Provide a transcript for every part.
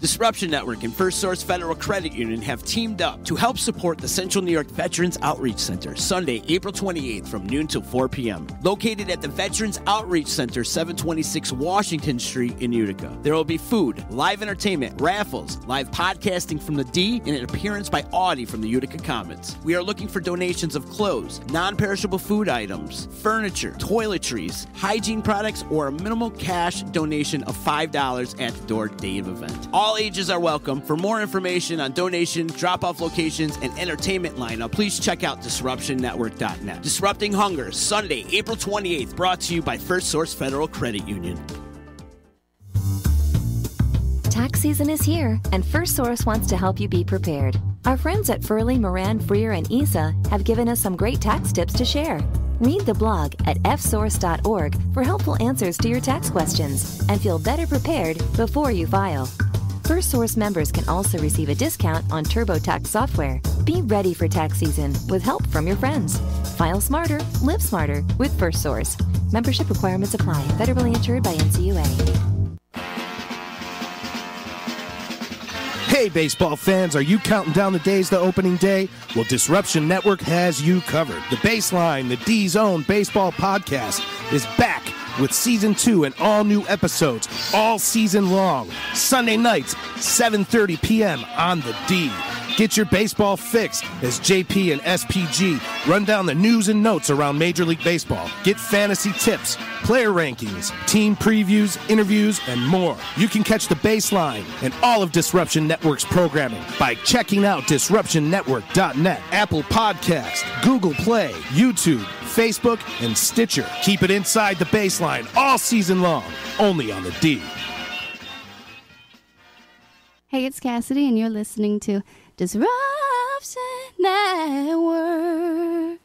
Disruption Network and First Source Federal Credit Union have teamed up to help support the Central New York Veterans Outreach Center Sunday, April 28th from noon till 4 p.m. Located at the Veterans Outreach Center, 726 Washington Street in Utica. There will be food, live entertainment, raffles, live podcasting from the D, and an appearance by Audie from the Utica Comets. We are looking for donations of clothes, non-perishable food items, furniture, toiletries, hygiene products, or a minimal cash donation of $5 at the door day of event. All ages are welcome. For more information on donation, drop-off locations, and entertainment lineup, please check out DisruptionNetwork.net. Disrupting Hunger, Sunday, April 28th, brought to you by First Source Federal Credit Union. Tax season is here, and First Source wants to help you be prepared. Our friends at Furley, Moran, Freer, and ESA have given us some great tax tips to share. Read the blog at fsource.org for helpful answers to your tax questions and feel better prepared before you file. First Source members can also receive a discount on TurboTax software. Be ready for tax season with help from your friends. File smarter, live smarter with First Source. Membership requirements apply. Federally insured by NCUA. Hey, baseball fans, are you counting down the days to opening day? Well, Disruption Network has you covered. The Baseline, the D's own baseball podcast, is back with Season 2 and all new episodes all season long. Sunday nights, 7:30 p.m. on the D. Get your baseball fix as JP and SPG run down the news and notes around Major League Baseball. Get fantasy tips, player rankings, team previews, interviews, and more. You can catch the Baseline and all of Disruption Network's programming by checking out DisruptionNetwork.net, Apple Podcast, Google Play, YouTube, Facebook, and Stitcher. Keep it inside the Baseline all season long, only on the D. Hey, it's Cassidy, and you're listening to Disruption Network.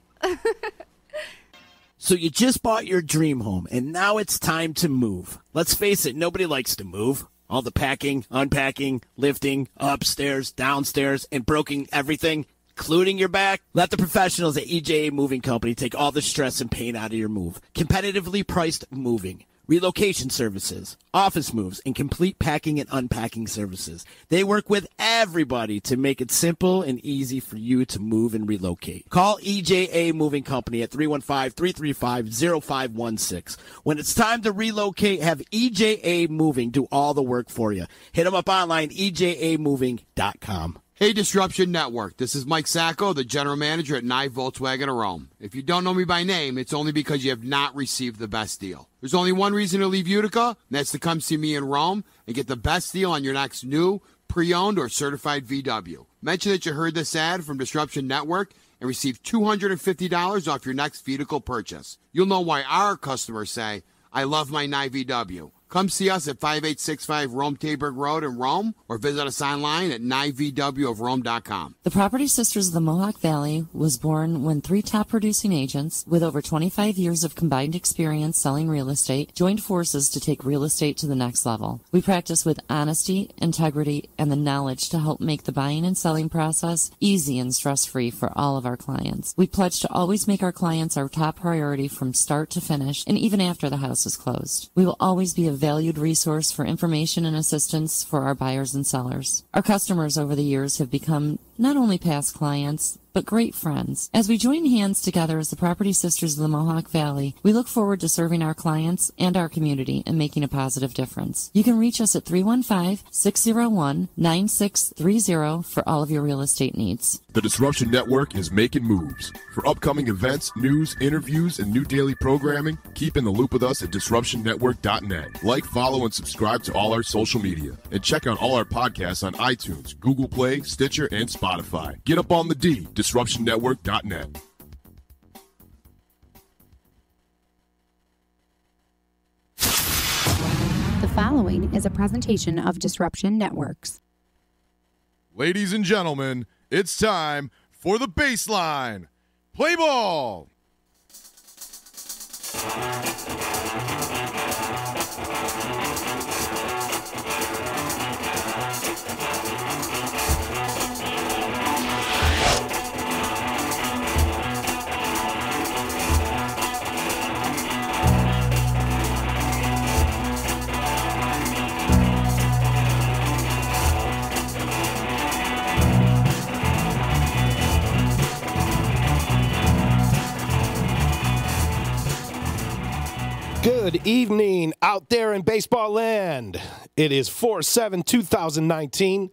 So you just bought your dream home, and now it's time to move. Let's face it, nobody likes to move. All the packing, unpacking, lifting, upstairs, downstairs, and broking everything, including your back. Let the professionals at EJA Moving Company take all the stress and pain out of your move. Competitively priced moving, relocation services, office moves, and complete packing and unpacking services. They work with everybody to make it simple and easy for you to move and relocate. Call EJA Moving Company at 315-335-0516. When it's time to relocate, have EJA Moving do all the work for you. Hit them up online, ejamoving.com. Hey, Disruption Network. This is Mike Sacco, the general manager at Nye Volkswagen of Rome. If you don't know me by name, it's only because you have not received the best deal. There's only one reason to leave Utica, and that's to come see me in Rome and get the best deal on your next new, pre-owned, or certified VW. Mention that you heard this ad from Disruption Network and receive $250 off your next vehicle purchase. You'll know why our customers say, I love my Nye VW. Come see us at 5865 Rome Taberg Road in Rome, or visit us online at nyvwofrome.com. The Property Sisters of the Mohawk Valley was born when 3 top producing agents with over 25 years of combined experience selling real estate joined forces to take real estate to the next level. We practice with honesty, integrity, and the knowledge to help make the buying and selling process easy and stress-free for all of our clients. We pledge to always make our clients our top priority from start to finish, and even after the house is closed. We will always be a valued resource for information and assistance for our buyers and sellers. Our customers over the years have become not only past clients, but great friends. As we join hands together as the Property Sisters of the Mohawk Valley, we look forward to serving our clients and our community and making a positive difference. You can reach us at 315-601-9630 for all of your real estate needs. The Disruption Network is making moves. For upcoming events, news, interviews, and new daily programming, keep in the loop with us at DisruptionNetwork.net. Like, follow, and subscribe to all our social media. And check out all our podcasts on iTunes, Google Play, Stitcher, and Spotify. Get up on the D, DisruptionNetwork.net. The following is a presentation of Disruption Networks. Ladies and gentlemen, it's time for the Baseline. Play ball! evening out there in baseball land. It is 4/7/2019.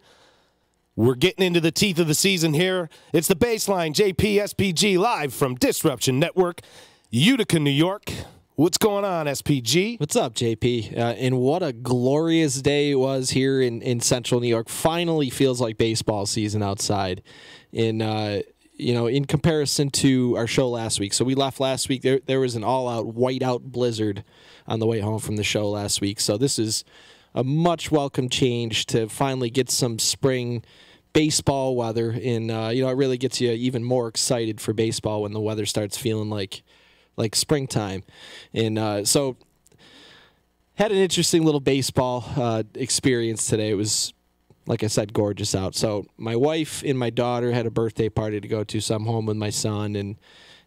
We're getting into the teeth of the season here. It's the Baseline JP-SPG live from Disruption Network, Utica, New York. What's going on, SPG? What's up, JP? And what a glorious day it was here in Central New York. Finally feels like baseball season outside. In comparison to our show last week. So we left last week. There was an all-out whiteout blizzard on the way home from the show last week. So this is a much welcome change to finally get some spring baseball weather. And, it really gets you even more excited for baseball when the weather starts feeling like springtime. And so had an interesting little baseball experience today. It was, like I said, gorgeous out. So my wife and my daughter had a birthday party to go to, so I'm home with my son, and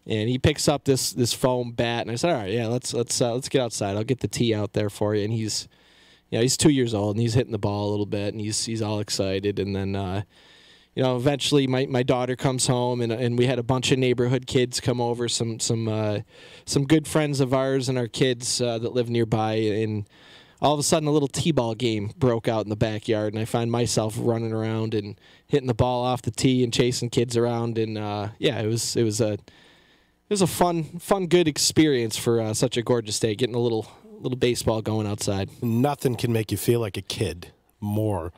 he picks up this foam bat, and I said, all right, yeah, let's get outside. I'll get the tee out there for you. And he's 2 years old, and he's hitting the ball a little bit, and he's all excited. And then eventually my daughter comes home, and we had a bunch of neighborhood kids come over, some good friends of ours and our kids that live nearby, and all of a sudden, a little t-ball game broke out in the backyard, and I find myself running around and hitting the ball off the tee and chasing kids around. And it was a fun, good experience for such a gorgeous day. Getting a little baseball going outside. Nothing can make you feel like a kid more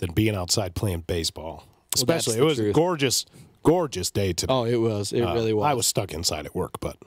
than being outside playing baseball. Especially, it was a gorgeous day today. Oh, it was. It really was. I was stuck inside at work, but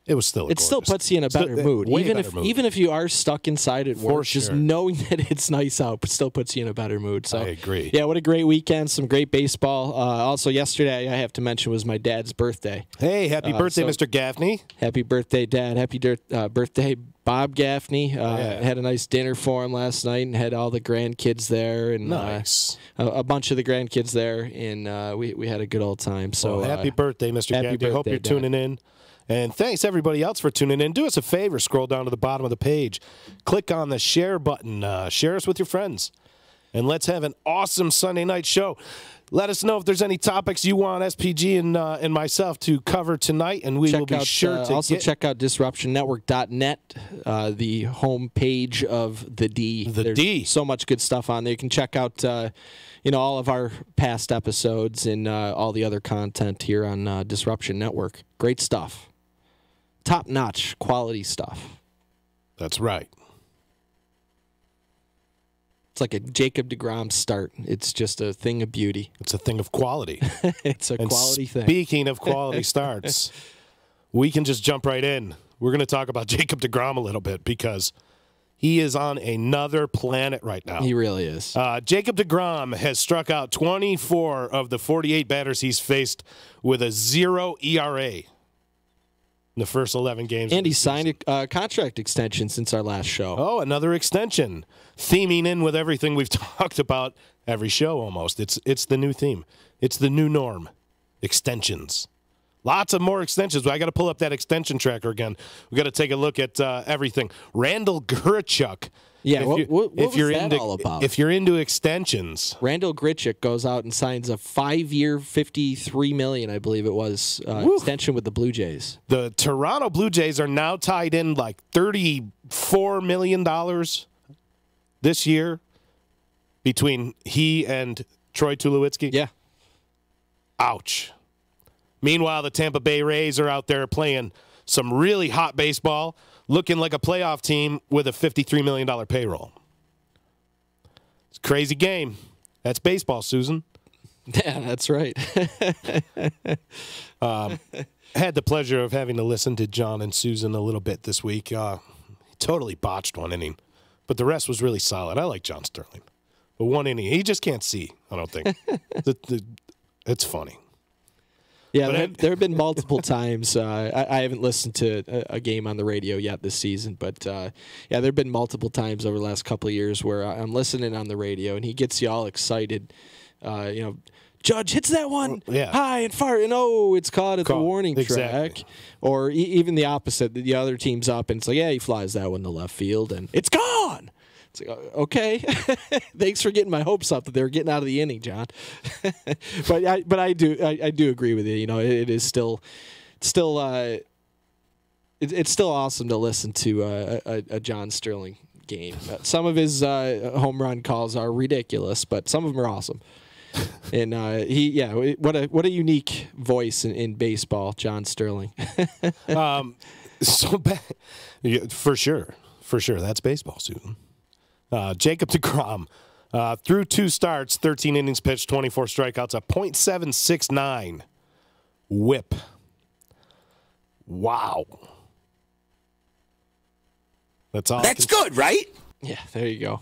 it was still. It still puts you in a better mood, even if you are stuck inside at work. Just knowing that it's nice out, but still puts you in a better mood. So I agree. Yeah, what a great weekend! Some great baseball. Also, yesterday I have to mention was my dad's birthday. Hey, happy birthday, Mr. Gaffney! Happy birthday, Dad! Happy birthday, Bob Gaffney. Had a nice dinner for him last night, and had all the grandkids there, and nice. A bunch of the grandkids there, and we had a good old time. So happy birthday, Mr. Gaffney! Hope you're tuning in. And thanks, everybody else, for tuning in. Do us a favor. Scroll down to the bottom of the page. Click on the share button. Share us with your friends. And let's have an awesome Sunday night show. Let us know if there's any topics you want SPG and myself to cover tonight, and we will be sure to also check out DisruptionNetwork.net, the home page of the D. There's so much good stuff on there. You can check out all of our past episodes and all the other content here on Disruption Network. Great stuff. Top-notch quality stuff. That's right. It's like a Jacob deGrom start. It's just a thing of beauty. It's a thing of quality. It's a quality thing. Speaking of quality starts, we can just jump right in. We're going to talk about Jacob deGrom a little bit because he is on another planet right now. He really is. Jacob deGrom has struck out 24 of the 48 batters he's faced with a 0 ERA. In the first 11 games. And he signed a contract extension since our last show. Oh, another extension. Theming in with everything we've talked about every show almost. It's the new theme. It's the new norm. Extensions. Lots of more extensions. I got to pull up that extension tracker again. We got to take a look at everything. Randall Grichuk. Yeah, what was that all about? If you're into extensions. Randall Grichuk goes out and signs a 5-year, $53 million, I believe it was, extension with the Blue Jays. The Toronto Blue Jays are now tied in like $34 million this year between he and Troy Tulowitzki. Yeah. Ouch. Meanwhile, the Tampa Bay Rays are out there playing some really hot baseball, looking like a playoff team with a $53 million payroll. It's a crazy game. That's baseball, Susan. Yeah, that's right. Had the pleasure of having to listen to John and Susan a little bit this week. He totally botched one inning, but the rest was really solid. I like John Sterling. But one inning, he just can't see, I don't think. It's funny. Yeah, there have been multiple times. I haven't listened to a game on the radio yet this season, but there have been multiple times over the last couple of years where I'm listening on the radio and he gets you all excited. Judge hits that one high and far, and it's caught at the warning track. Or even the opposite, the other team's up, and it's like, he flies that one to left field, and it's gone. It's like, okay, thanks for getting my hopes up that they were getting out of the inning, John. but I do agree with you. It is still it's still awesome to listen to a John Sterling game. Some of his home run calls are ridiculous, but some of them are awesome. And what a unique voice in baseball, John Sterling. For sure, that's baseball, Susan. Jacob deGrom, through 2 starts, 13 innings pitched, 24 strikeouts, a .769 WHIP. Wow. That's all. That's good, right? Yeah, there you go.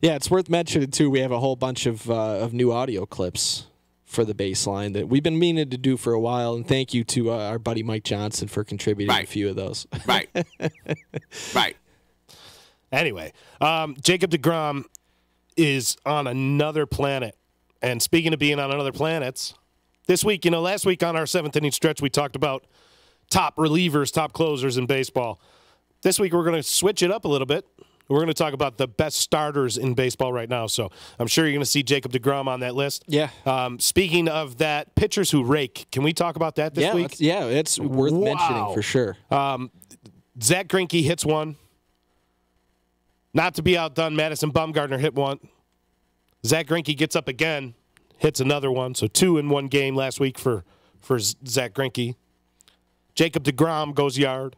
Yeah, it's worth mentioning, too, we have a whole bunch of new audio clips for the baseline that we've been meaning to do for a while, and thank you to our buddy Mike Johnson for contributing a few of those. Right. Right. Anyway, Jacob deGrom is on another planet. And speaking of being on other planets, this week, last week on our 7th inning stretch, we talked about top relievers, top closers in baseball. This week, we're going to switch it up a little bit. We're going to talk about the best starters in baseball right now. So I'm sure you're going to see Jacob deGrom on that list. Yeah. Speaking of that, pitchers who rake. Can we talk about that this week? Yeah, it's worth mentioning for sure. Zach Greinke hits one. Not to be outdone, Madison Bumgarner hit one. Zach Greinke gets up again, hits another one. So 2 in one game last week for Zach Greinke. Jacob deGrom goes yard.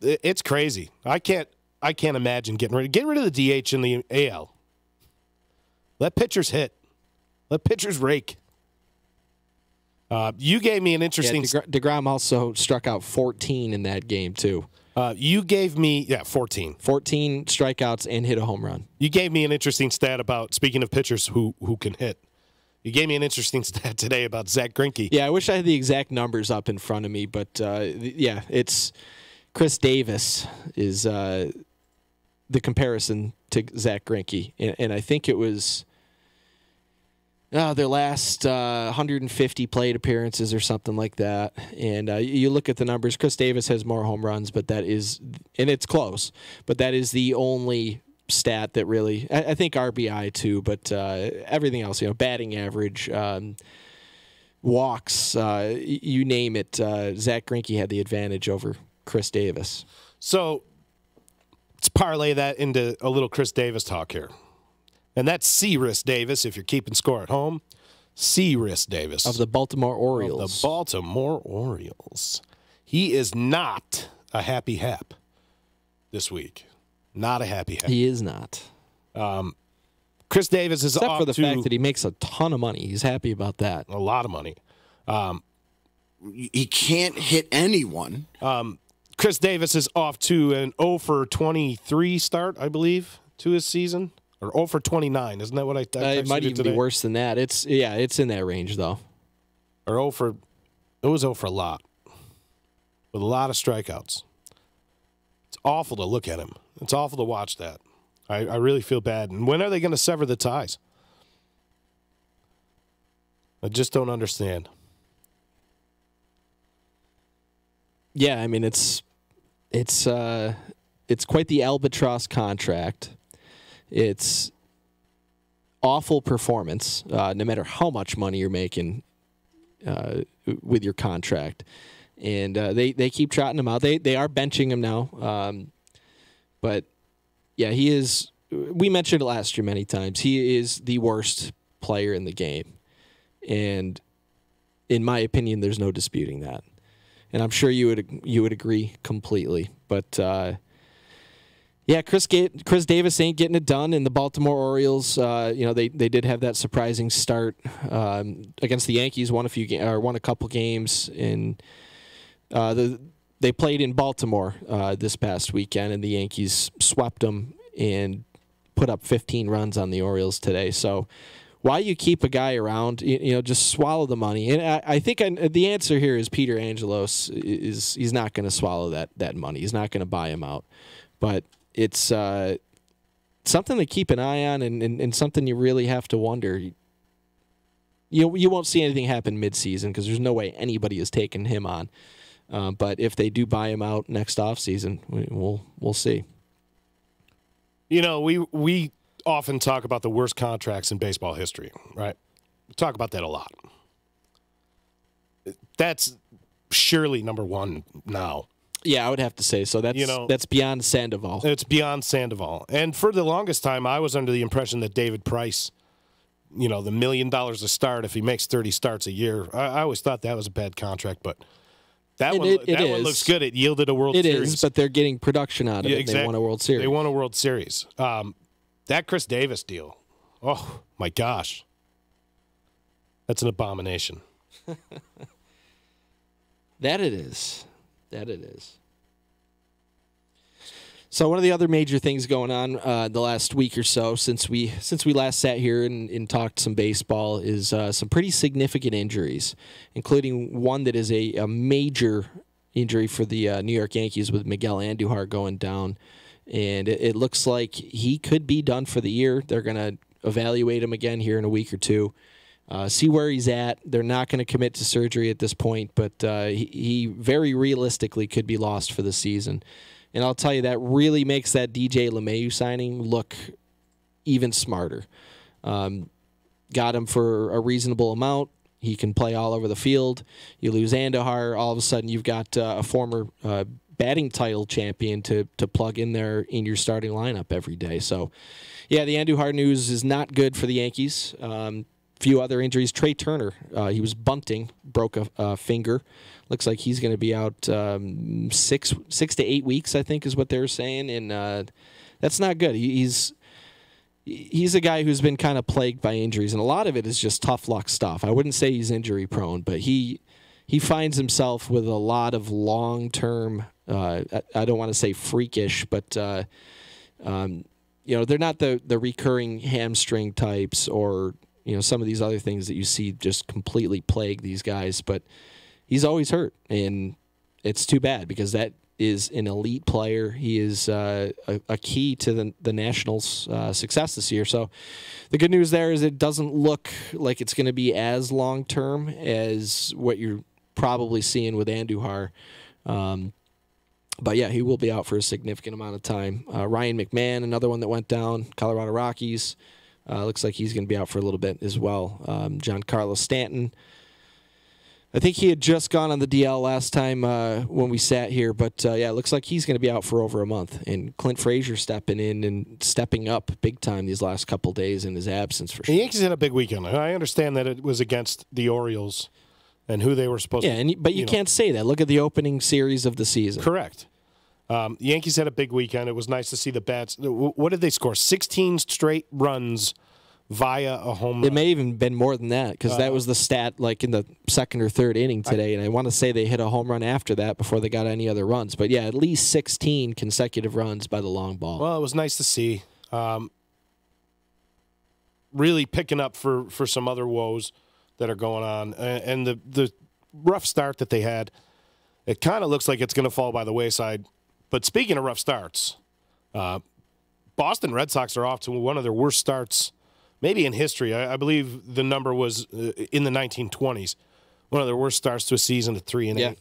It's crazy. I can't imagine getting rid of the DH in the AL. Let pitchers hit. Let pitchers rake. You gave me an interesting. DeGrom also struck out 14 in that game too. You gave me 14. 14 strikeouts and hit a home run. You gave me an interesting stat about, speaking of pitchers who can hit. You gave me an interesting stat today about Zach Greinke. Yeah, I wish I had the exact numbers up in front of me, but it's Chris Davis is the comparison to Zach Greinke, and I think it was their last 150 plate appearances or something like that. And you look at the numbers, Chris Davis has more home runs, but that is, and it's close, but that is the only stat that really, I think RBI too, but everything else, batting average, walks, you name it, Zach Greinke had the advantage over Chris Davis. So let's parlay that into a little Chris Davis talk here. And that's C-Riss Davis, if you're keeping score at home. C-Riss Davis. Of the Baltimore Orioles. Of the Baltimore Orioles. He is not a happy hap this week. Not a happy hap. He is not. Chris Davis is Except off for the to fact that he makes a ton of money. He's happy about that. A lot of money. He can't hit anyone. Chris Davis is off to an 0 for 23 start, I believe, to his season. Or 0 for 29, isn't that what I texted it might even today? be worse than that. It's in that range though. Or it was 0 for a lot. With a lot of strikeouts. It's awful to look at him. It's awful to watch that. I really feel bad. And when are they going to sever the ties? I just don't understand. Yeah, I mean it's quite the albatross contract. It's awful performance, no matter how much money you're making with your contract. And they keep trotting him out. They are benching him now. But, yeah, he is – we mentioned it last year many times. He is the worst player in the game. And in my opinion, there's no disputing that. And I'm sure you would agree completely. But yeah, Chris Davis ain't getting it done, and the Baltimore Orioles, they did have that surprising start against the Yankees. Won a couple games, and they played in Baltimore this past weekend, and the Yankees swept them and put up 15 runs on the Orioles today. So why you keep a guy around? Just swallow the money. And I think the answer here is Peter Angelos he's not going to swallow that money. He's not going to buy him out. But it's something to keep an eye on, and something you really have to wonder. You won't see anything happen midseason because there's no way anybody is taking him on. But if they do buy him out next offseason, we'll see. We often talk about the worst contracts in baseball history, right? We talk about that a lot. That's surely number one now. Yeah, I would have to say so. That's beyond Sandoval. It's beyond Sandoval. And for the longest time, I was under the impression that David Price, the $1 million a start if he makes 30 starts a year, I always thought that was a bad contract, but that one looks good. It yielded a World Series. It is, but they're getting production out of it. Exactly. They won a World Series. They won a World Series. That Chris Davis deal, oh, my gosh. That's an abomination. That it is. So one of the other major things going on the last week or so since we last sat here and talked some baseball is some pretty significant injuries, including one that is a major injury for the New York Yankees with Miguel Andujar going down. And it looks like he could be done for the year. They're going to evaluate him again here in a week or two, see where he's at. They're not going to commit to surgery at this point, but he very realistically could be lost for the season. And I'll tell you, that really makes that DJ LeMahieu signing look even smarter. Got him for a reasonable amount. He can play all over the field. You lose Andujar, all of a sudden you've got a former batting title champion to plug in there in your starting lineup every day. So, yeah, the Andujar news is not good for the Yankees. Few other injuries. Trey Turner, he was bunting, broke a finger. Looks like he's going to be out 6 to 8 weeks, I think is what they're saying, and that's not good. He's a guy who's been kind of plagued by injuries, and a lot of it is just tough luck stuff. I wouldn't say he's injury prone, but he finds himself with a lot of long-term, I don't want to say freakish, but they're not the recurring hamstring types or some of these other things that you see just completely plague these guys, but he's always hurt, and it's too bad because that is an elite player. He is a key to the Nationals' success this year. So the good news there is it doesn't look like it's going to be as long-term as what you're probably seeing with Andujar. But, yeah, he will be out for a significant amount of time. Ryan McMahon, another one that went down, Colorado Rockies. Looks like he's going to be out for a little bit as well. Giancarlo Stanton. I think he had just gone on the DL last time when we sat here, but it looks like he's going to be out for over a month. And Clint Frazier stepping in and stepping up big time these last couple days in his absence for sure. The Yankees had a big weekend. I understand that it was against the Orioles and who they were supposed to. Yeah, but you can't say that. Look at the opening series of the season. Correct. The Yankees had a big weekend. It was nice to see the bats. What did they score? 16 straight runs via a home run. It may even been more than that because that was the stat like in the second or third inning today, and I want to say they hit a home run after that before they got any other runs. But, yeah, at least 16 consecutive runs by the long ball. Well, it was nice to see. Really picking up for some other woes that are going on. And the rough start that they had, it kind of looks like it's going to fall by the wayside. But speaking of rough starts, Boston Red Sox are off to one of their worst starts maybe in history. I believe the number was in the 1920s. One of their worst starts to a season at 3-8.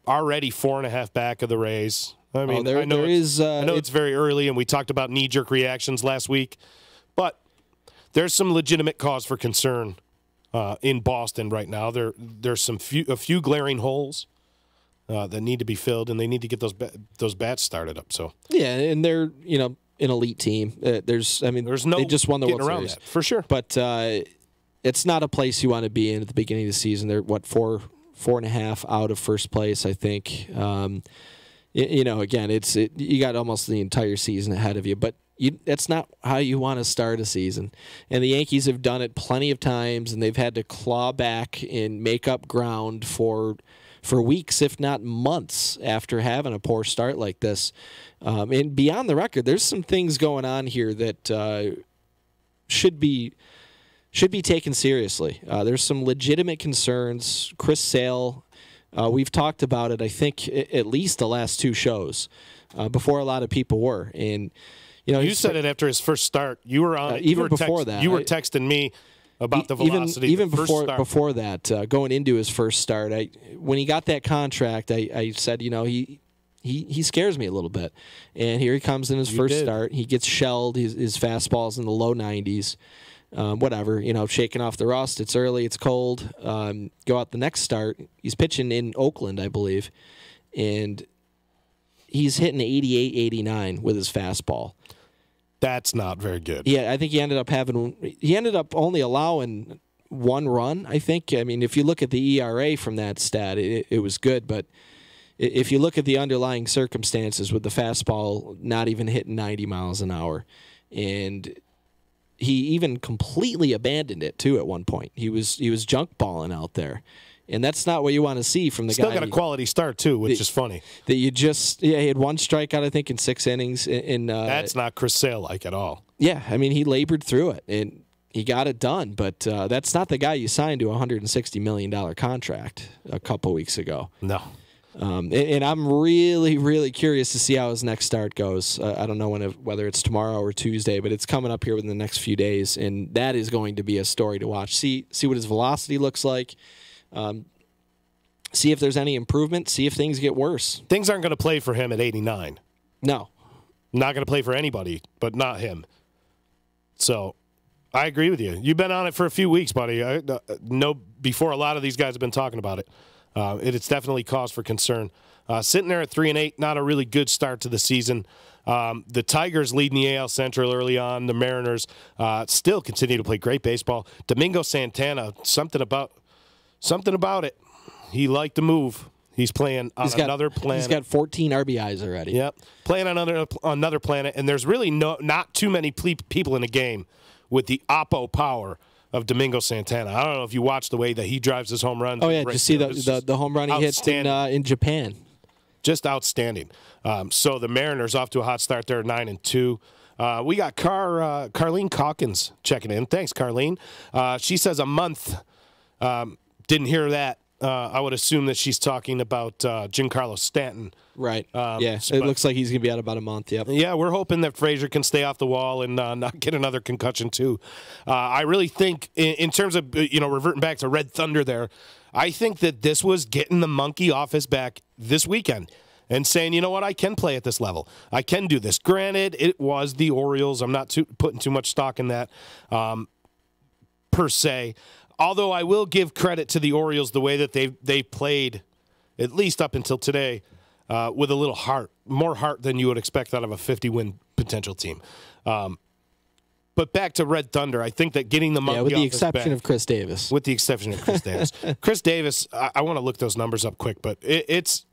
Already 4.5 back of the Rays. I mean, I know it's very early, and we talked about knee-jerk reactions last week, but there's some legitimate cause for concern in Boston right now. There's a few glaring holes that need to be filled, and they need to get those bats started up. So yeah, and they're an elite team. There's no they just won the World Series that, for sure. But it's not a place you want to be in at the beginning of the season. They're 4.5 out of first place, I think. Again, you got almost the entire season ahead of you, but that's not how you want to start a season. And the Yankees have done it plenty of times, and they've had to claw back and make up ground for weeks, if not months, after having a poor start like this. And beyond the record, there's some things going on here that should be taken seriously. There's some legitimate concerns. Chris Sale, we've talked about it, I think, at least the last two shows before a lot of people were. And you said it after his first start. You were on even before that. You were texting me about the velocity. Even before that, going into his first start, when he got that contract, I said, he scares me a little bit. And here he comes in his first start. He gets shelled. His fastball's in the low 90s. whatever, shaking off the rust. It's early, it's cold. Go out the next start. He's pitching in Oakland, I believe, and he's hitting 88, 89 with his fastball. That's not very good. Yeah, I think he ended up only allowing 1 run, I think. I mean, if you look at the ERA from that stat, it was good, but if you look at the underlying circumstances with the fastball not even hitting 90 miles an hour, and he even completely abandoned it too at one point. He was junk balling out there, and that's not what you want to see from the guy. Still got a quality start too, which is funny. That he had 1 strikeout, I think, in 6 innings. That's not Chris Sale like at all. Yeah, I mean, he labored through it and he got it done, but that's not the guy you signed to a $160 million contract a couple weeks ago. No. And I'm really, really curious to see how his next start goes. I don't know whether it's tomorrow or Tuesday, but it's coming up here within the next few days, and that is going to be a story to watch. See what his velocity looks like. See if there's any improvement. See if things get worse. Things aren't going to play for him at 89. No. Not going to play for anybody, but not him. So I agree with you. You've been on it for a few weeks, buddy. I know before a lot of these guys have been talking about it. It's definitely cause for concern. Sitting there at 3-8, not a really good start to the season. The Tigers leading the AL Central early on. The Mariners still continue to play great baseball. Domingo Santana, something about it. He liked the move. He's playing on another planet. He's got 14 RBIs already. Yep, playing on another planet, and there's really not too many people in the game with the oppo power of Domingo Santana. I don't know if you watch the way that he drives his home runs. Oh, yeah, just see the home run he hits in Japan. Just outstanding. So the Mariners off to a hot start there, 9-2. We got Carlene Calkins checking in. Thanks, Carlene. She says a month. Didn't hear that. I would assume that she's talking about Giancarlo Stanton. Right. It looks like he's going to be out about a month. Yep. Yeah, we're hoping that Frazier can stay off the wall and not get another concussion too. I really think, in terms of reverting back to Red Thunder there, I think that this was getting the monkey off his back this weekend and saying, you know what, I can play at this level. I can do this. Granted, it was the Orioles. I'm not putting too much stock in that per se. Although I will give credit to the Orioles the way that they played, at least up until today, with a little heart, more heart than you would expect out of a 50-win potential team. But back to Red Thunder, I think that getting the monkey with the off exception his back, of Chris Davis. With the exception of Chris Davis. Chris Davis, I want to look those numbers up quick, but it's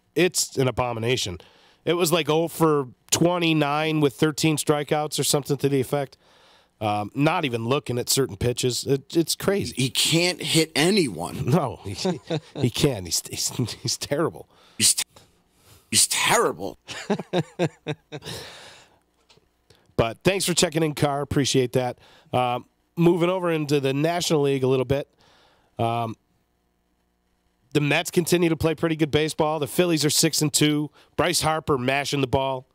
an abomination. It was like 0 for 29 with 13 strikeouts or something to the effect. Not even looking at certain pitches. It's crazy. He can't hit anyone. No, he can't. He's terrible. He's terrible. But thanks for checking in, Carr. Appreciate that. Moving over into the National League a little bit. The Mets continue to play pretty good baseball. The Phillies are 6-2. Bryce Harper mashing the ball.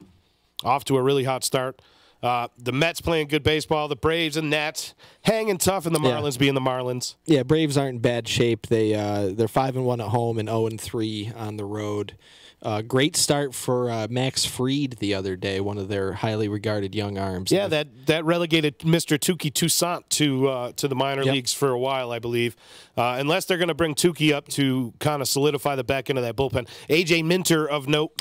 Off to a really hot start. The Mets playing good baseball. The Braves and Nats hanging tough, and the Marlins being the Marlins. Yeah, Braves aren't in bad shape. They're 5-1 at home and 0-3 on the road. Great start for Max Fried the other day, one of their highly regarded young arms. Yeah, that relegated Mr. Touki Toussaint to the minor leagues for a while, I believe. Unless they're going to bring Touki up to kind of solidify the back end of that bullpen. A.J. Minter, of note,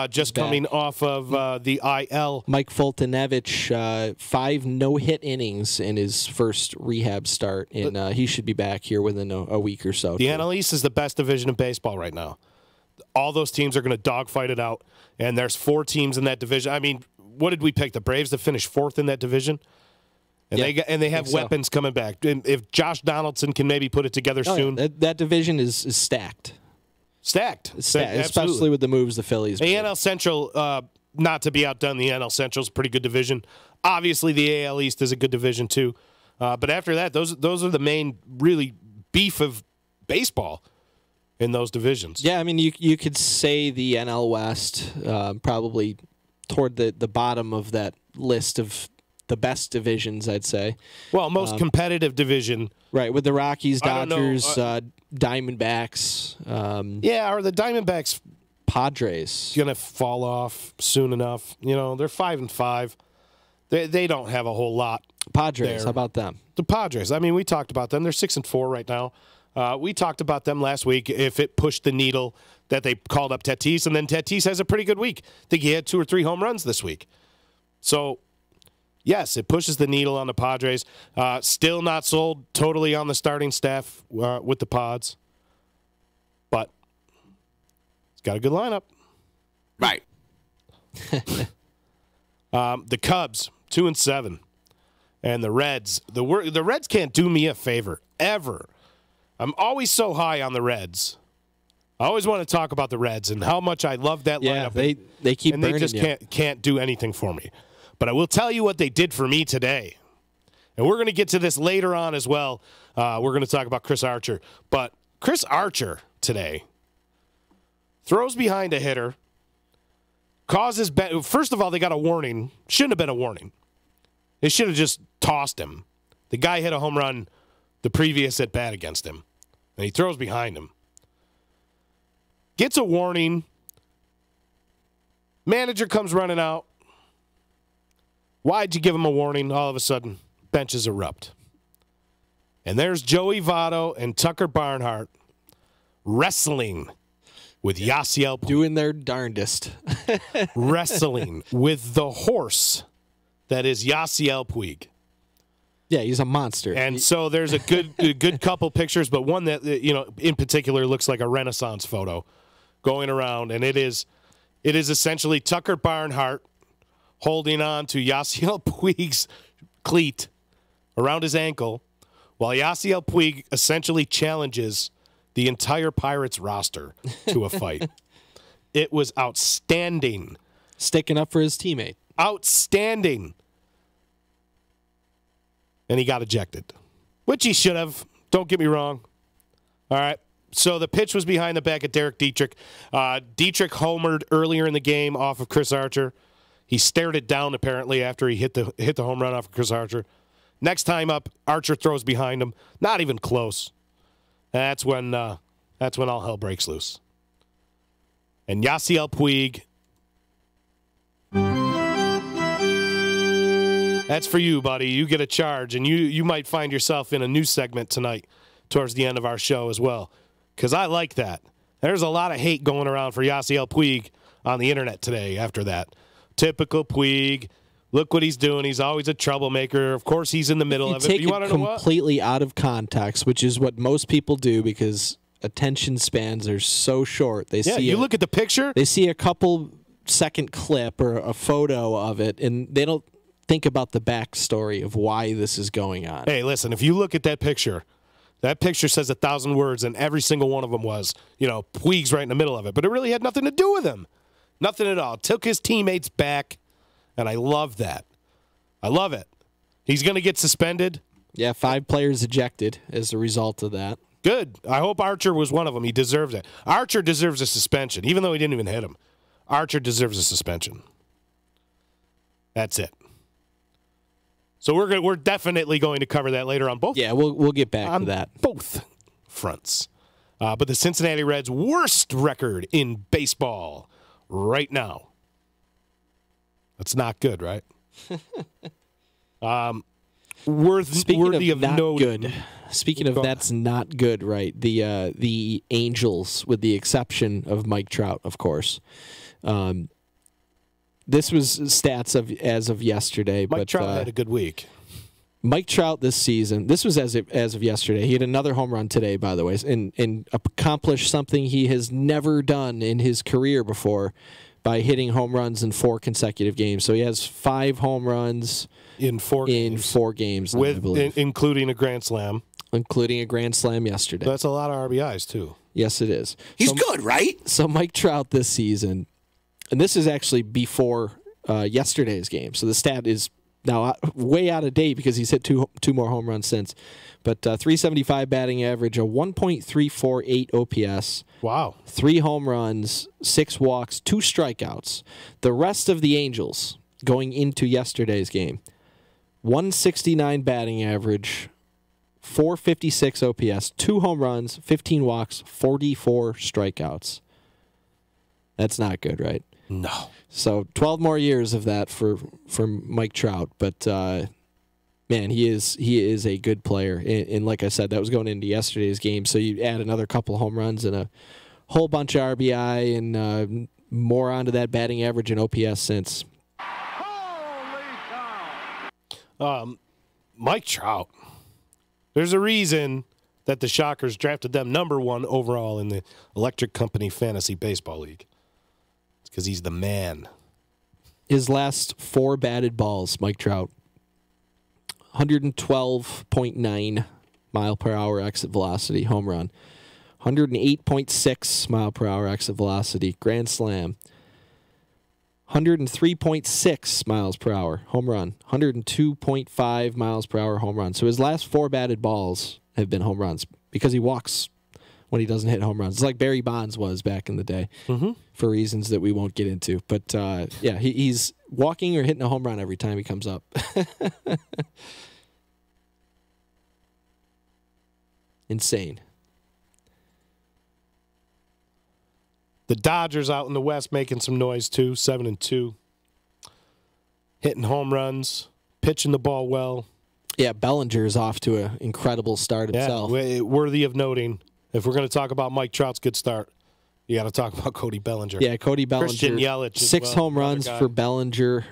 just coming off of the IL. Mike Foltynewicz, 5 no-hit innings in his first rehab start, and he should be back here within a week or so. The NL East is the best division of baseball right now. All those teams are going to dogfight it out, and there's 4 teams in that division. I mean, what did we pick? The Braves to finish 4th in that division? And they have weapons coming back. And if Josh Donaldson can maybe put it together soon. Yeah. That division is stacked. Stacked, especially with the moves the Phillies made. The NL Central, not to be outdone, the NL Central is a pretty good division. Obviously, the AL East is a good division too. But after that, those are the main really beef of baseball in those divisions. Yeah, I mean, you could say the NL West probably toward the bottom of that list of the best divisions, I'd say. Well, most competitive division. Right, with the Rockies, Dodgers, Diamondbacks. Are the Diamondbacks Padres going to fall off soon enough? You know, they're 5-5. They don't have a whole lot. Padres, there. how about them? The Padres. I mean, we talked about them. They're 6-4 right now. We talked about them last week. If it pushed the needle, that they called up Tatis, and then Tatis has a pretty good week. I think he had 2 or 3 home runs this week. So, yes, it pushes the needle on the Padres. Still not sold totally on the starting staff with the Pods, but it's got a good lineup. Right. The Cubs, 2-7, and the Reds. The Reds can't do me a favor ever. I'm always so high on the Reds. I always want to talk about the Reds and how much I love that lineup. They keep and burning they just can't do anything for me. But I will tell you what they did for me today. And we're going to get to this later on as well. We're going to talk about Chris Archer. But Chris Archer today throws behind a hitter, causes first of all, they got a warning. Shouldn't have been a warning. They should have just tossed him. The guy hit a home run the previous at bat against him, and he throws behind him. Gets a warning. Manager comes running out. Why'd you give him a warning? All of a sudden, benches erupt. And there's Joey Votto and Tucker Barnhart wrestling with Yasiel Puig. Doing their darndest. Wrestling with the horse that is Yasiel Puig. Yeah, he's a monster. And so there's a good couple pictures, but one that, in particular looks like a Renaissance photo going around, and it is essentially Tucker Barnhart holding on to Yasiel Puig's cleat around his ankle, while Yasiel Puig essentially challenges the entire Pirates roster to a fight. It was outstanding. Sticking up for his teammate. Outstanding. And he got ejected, which he should have. Don't get me wrong. All right. So the pitch was behind the back of Derek Dietrich. Dietrich homered earlier in the game off of Chris Archer. He stared it down apparently after he hit the home run off of Chris Archer. Next time up, Archer throws behind him. Not even close. That's when all hell breaks loose. And Yasiel Puig. That's for you, buddy. You get a charge, and you might find yourself in a new segment tonight towards the end of our show as well, because I like that. There's a lot of hate going around for Yasiel Puig on the internet today after that. Typical Puig. Look what he's doing. He's always a troublemaker. Of course, he's in the middle of it. You take it completely out of context, which is what most people do because attention spans are so short. You look at the picture. They see a couple second clip or a photo of it, and they don't think about the backstory of why this is going on. Hey, listen, if you look at that picture says 1,000 words, and every single one of them was, Puig's right in the middle of it. But it really had nothing to do with him. Nothing at all. Took his teammates back, and I love that. I love it. He's going to get suspended. Yeah, 5 players ejected as a result of that. Good. I hope Archer was one of them. He deserves it. Archer deserves a suspension, even though he didn't even hit him. Archer deserves a suspension. That's it. So we're definitely going to cover that later on both. Yeah, we'll get back to that. Both fronts. But the Cincinnati Reds' worst record in baseball right now. That's not good, right? Worthy of note. Good. Speaking of that's not good, right? The Angels, with the exception of Mike Trout, of course. This was stats as of yesterday. Mike Trout had a good week. Mike Trout this season, this was as of yesterday. He had another home run today, by the way, and accomplished something he has never done in his career before by hitting home runs in 4 consecutive games. So he has 5 home runs in 4 games, I believe. Including a grand slam. Including a grand slam yesterday. That's a lot of RBIs, too. Yes, it is. He's good, right? So Mike Trout this season, and this is actually before yesterday's game. So the stat is now way out of date because he's hit two more home runs since. But 375 batting average, a 1.348 OPS. Wow. 3 home runs, 6 walks, 2 strikeouts. The rest of the Angels going into yesterday's game, 169 batting average, 456 OPS, 2 home runs, 15 walks, 44 strikeouts. That's not good, right? No. So 12 more years of that for Mike Trout. But, man, he is a good player. And like I said, that was going into yesterday's game. So you add another couple home runs and a whole bunch of RBI and more onto that batting average and OPS since. Mike Trout. There's a reason that the Shockers drafted them #1 overall in the Electric Company Fantasy Baseball League. It's because he's the man. His last 4 batted balls, Mike Trout, 112.9 mile per hour exit velocity, home run. 108.6 mile per hour exit velocity, grand slam. 103.6 miles per hour, home run. 102.5 miles per hour, home run. So his last 4 batted balls have been home runs because he walks when he doesn't hit home runs. It's like Barry Bonds was back in the day for reasons that we won't get into. But, yeah, he's walking or hitting a home run every time he comes up. Insane. The Dodgers out in the West making some noise too, 7-2. Hitting home runs, pitching the ball well. Yeah, Bellinger is off to an incredible start himself. Worthy of noting. If we're going to talk about Mike Trout's good start, you got to talk about Cody Bellinger. Yeah, Cody Bellinger. Christian Yelich 6 home runs for Bellinger.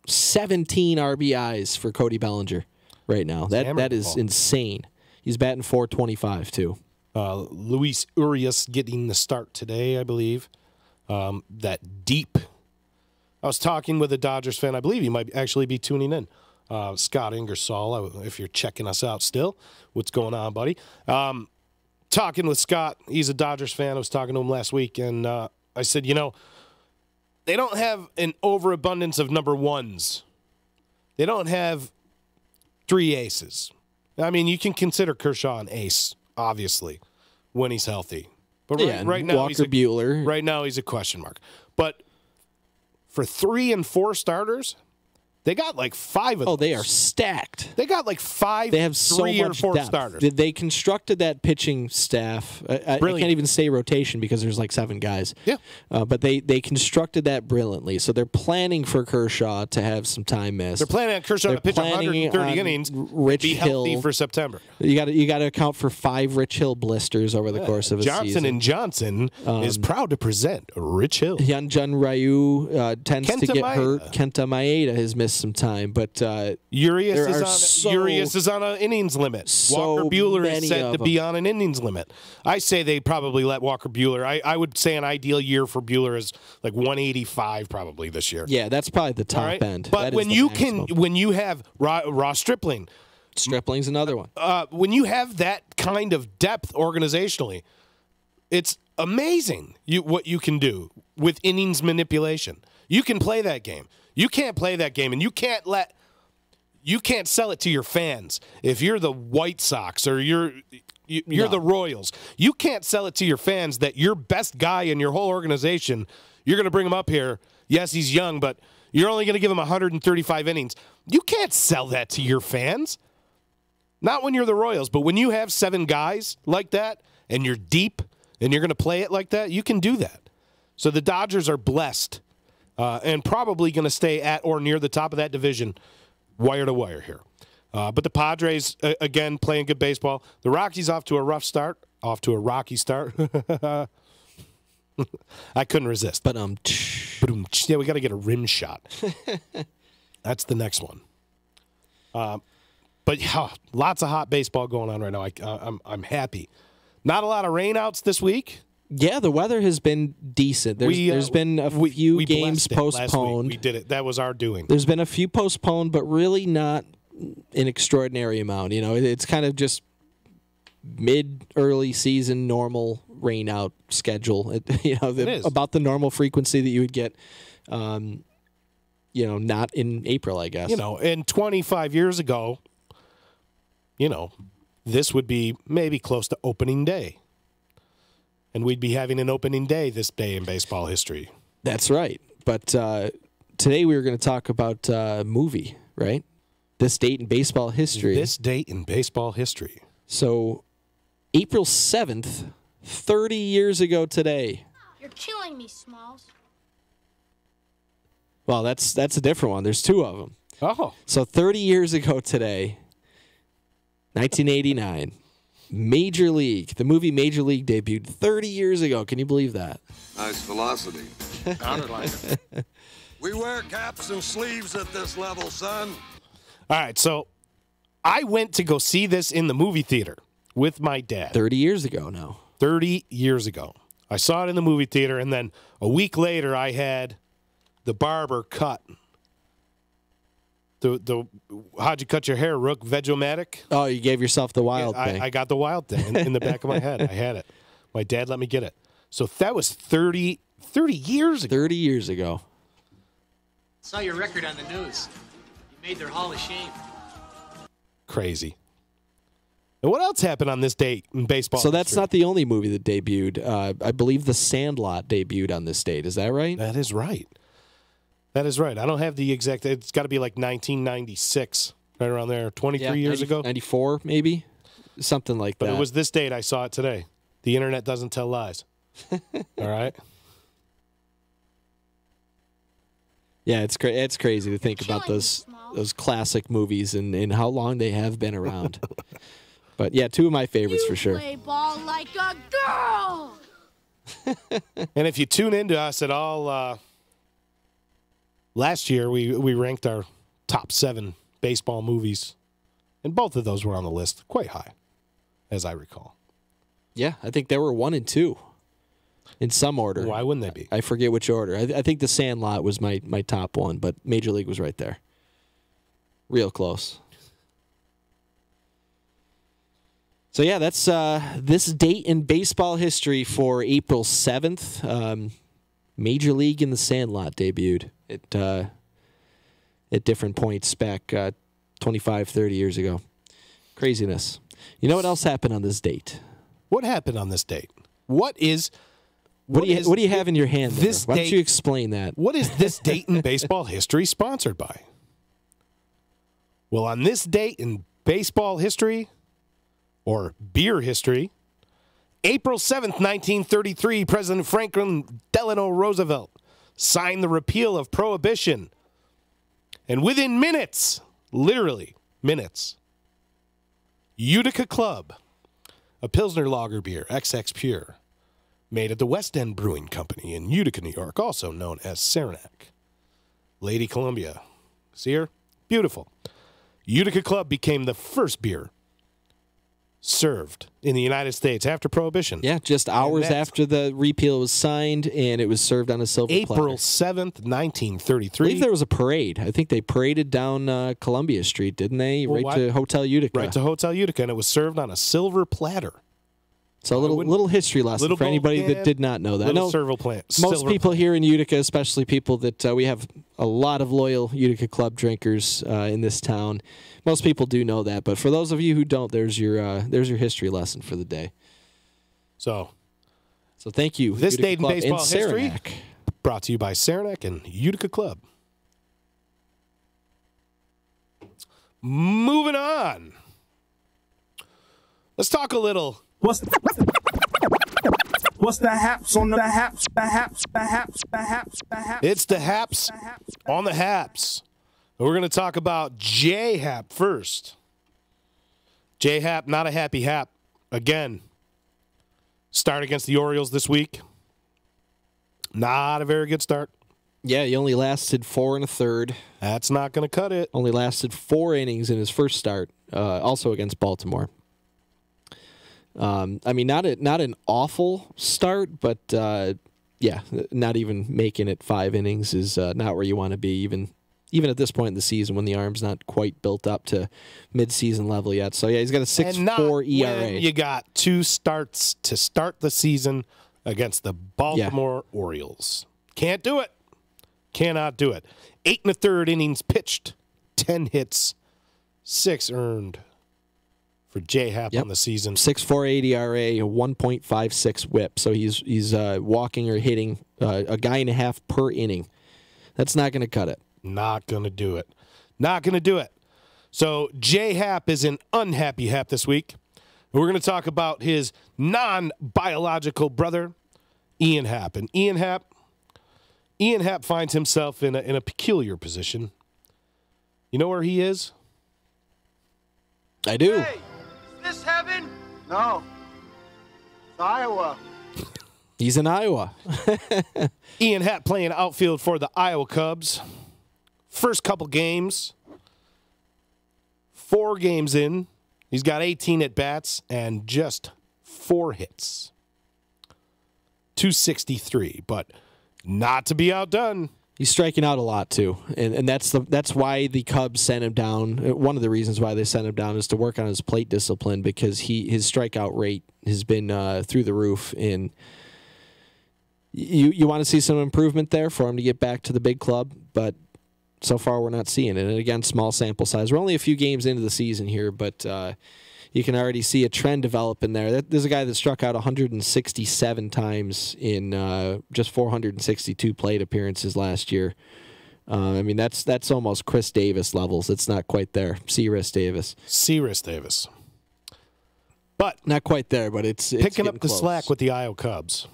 17 RBIs for Cody Bellinger right now. That is insane. He's batting .425 too. Luis Urias getting the start today, I believe. That deep. I was talking with a Dodgers fan. I believe he might actually be tuning in. Scott Ingersoll, if you're checking us out still. What's going on, buddy? Talking with Scott. He's a Dodgers fan. I was talking to him last week, and I said, they don't have an overabundance of #1s. They don't have 3 aces. I mean, you can consider Kershaw an ace, obviously, when he's healthy. But right now, Walker Buehler. Right now, he's a question mark. But for 3 and 4 starters, they got like 5 of them. Oh, they are stacked. They got like 5. They have so 3 or much 4 depth. starters. They constructed that pitching staff. I can't even say rotation because there's like 7 guys. Yeah. But they constructed that brilliantly. So they're planning for Kershaw to have some time missed. They're planning on Kershaw to pitch 130 innings, be healthy for September. You got to account for 5 Rich Hill blisters over the course of a season. Johnson is proud to present Rich Hill. Hyunjin Ryu tends to get hurt. Kenta Maeda has missed some time, but Urias is on an innings limit. Walker Buehler is set to be on an innings limit. I say they probably let Walker Buehler. I would say an ideal year for Buehler is like 185 probably this year. Yeah, that's probably the top end. But when you have Ross Stripling. Stripling's another one. When you have that kind of depth organizationally, it's amazing what you can do with innings manipulation. You can play that game. You can't play that game, and you can't sell it to your fans. If you're the White Sox or you're the Royals, you can't sell it to your fans that your best guy in your whole organization, you're going to bring him up here. Yes, he's young, but you're only going to give him 135 innings. You can't sell that to your fans. Not when you're the Royals, but when you have 7 guys like that and you're deep and you're going to play it like that, you can do that. So the Dodgers are blessed. And probably going to stay at or near the top of that division, wire to wire here. But the Padres, again, playing good baseball. The Rockies off to a rocky start. I couldn't resist. But yeah, we got to get a rim shot. That's the next one. But yeah, lots of hot baseball going on right now. I'm happy. Not a lot of rainouts this week. Yeah, the weather has been decent. There's been a few games postponed. We did it. That was our doing. There's been a few postponed, but really not an extraordinary amount. It's kind of just early season normal rain out schedule. About the normal frequency that you would get. Not in April, I guess. And 25 years ago, this would be maybe close to opening day. And we'd be having an opening day this day in baseball history. That's right. But today we were going to talk about a movie, right? This date in baseball history. This date in baseball history. So, April 7th, 30 years ago today. You're killing me, Smalls. Well, that's a different one. There's two of them. Oh. So 30 years ago today, 1989, Major League, the movie Major League debuted 30 years ago. Can you believe that? Nice velocity. Sounded like it. We wear caps and sleeves at this level, son. All right, so I went to go see this in the movie theater with my dad. 30 years ago now. 30 years ago. I saw it in the movie theater, and then a week later I had the barber cut. How'd you cut your hair, Rook? Veg-O-Matic? Oh, you gave yourself the wild thing. I got the wild thing in the back of my head. I had it. My dad let me get it. So that was 30 years ago. 30 years ago. Saw your record on the news. You made their Hall of Shame. Crazy. And what else happened on this date in baseball? So that's not the only movie that debuted. I believe The Sandlot debuted on this date. Is that right? That is right. That is right. I don't have the exact. It's got to be like 1996, right around there, 23 years ago. 94, maybe? Something like that. But it was this date. I saw it today. The internet doesn't tell lies. All right? Yeah, it's crazy to think about those classic movies and how long they have been around. But, yeah, two of my favorites for sure. Play ball like a girl! And if you tune into us at all, last year we ranked our top 7 baseball movies, and both of those were on the list quite high, as I recall. Yeah, I think there were 1 and 2 in some order. Why wouldn't they be? I forget which order. I think The Sandlot was my top one, but Major League was right there. Real close. So, yeah, that's this date in baseball history for April 7th. Major League in The Sandlot debuted at different points back 25, 30 years ago. Craziness. You know what else happened on this date? What happened on this date? What do you have in your hand there? This Why don't date, you explain that? What is this date in baseball history sponsored by? Well, on this date in baseball history, or beer history, April 7th, 1933, President Franklin Delano Roosevelt signed the repeal of Prohibition. And within minutes, literally minutes, Utica Club, a Pilsner lager beer, XX Pure, made at the West End Brewing Company in Utica, New York, also known as Saranac. Lady Columbia. See her? Beautiful. Utica Club became the first beer served in the United States after Prohibition. Yeah, just hours after the repeal was signed, and it was served on a silver platter. April 7th, 1933. I believe there was a parade. I think they paraded down Columbia Street, didn't they? To Hotel Utica. Right to Hotel Utica, and it was served on a silver platter. So a little history lesson for anybody that did not know that. I know most people here in Utica, especially people that we have a lot of loyal Utica Club drinkers in this town. Most people do know that, but for those of you who don't, there's your history lesson for the day. So thank you. This Utica date in Club baseball history Saranac. Brought to you by Saranac and Utica Club. Moving on. Let's talk a little. What's the haps on the haps? The haps. It's the haps on the haps. We're going to talk about J-Hap first. J-Hap, not a happy hap. Again, start against the Orioles this week. Not a very good start. Yeah, he only lasted 4 1/3. That's not going to cut it. Only lasted 4 innings in his first start, also against Baltimore. I mean, not an awful start, but yeah, not even making it 5 innings is not where you want to be, even at this point in the season when the arm's not quite built up to mid-season level yet. So, yeah, he's got a 6.4 ERA. When you got 2 starts to start the season against the Baltimore Orioles. Can't do it. Cannot do it. 8 1/3 innings pitched, 10 hits, 6 earned for J-Hap on the season. 6.48 ERA, 1.56 whip. So he's walking or hitting a guy and a half per inning. That's not going to cut it. Not going to do it. Not going to do it. So J-Hap is an unhappy hap this week. We're going to talk about his non-biological brother, Ian Happ. And Ian Happ Ian Happ finds himself in a peculiar position. You know where he is? I do. Hey, is this heaven? No. It's Iowa. He's in Iowa. Ian Happ playing outfield for the Iowa Cubs. First couple games. 4 games in. He's got 18 at-bats and just 4 hits. 263, but not to be outdone. He's striking out a lot too, and that's why the Cubs sent him down. One of the reasons why they sent him down is to work on his plate discipline, because his strikeout rate has been through the roof. And you want to see some improvement there for him to get back to the big club, but so far we're not seeing it. And again, small sample size. We're only a few games into the season here, but you can already see a trend developing there. There's a guy that struck out 167 times in just 462 plate appearances last year. I mean, that's almost Chris Davis levels. It's not quite there. Cyrus Davis. But not quite there, but it's picking up the close. slack with the Iowa Cubs.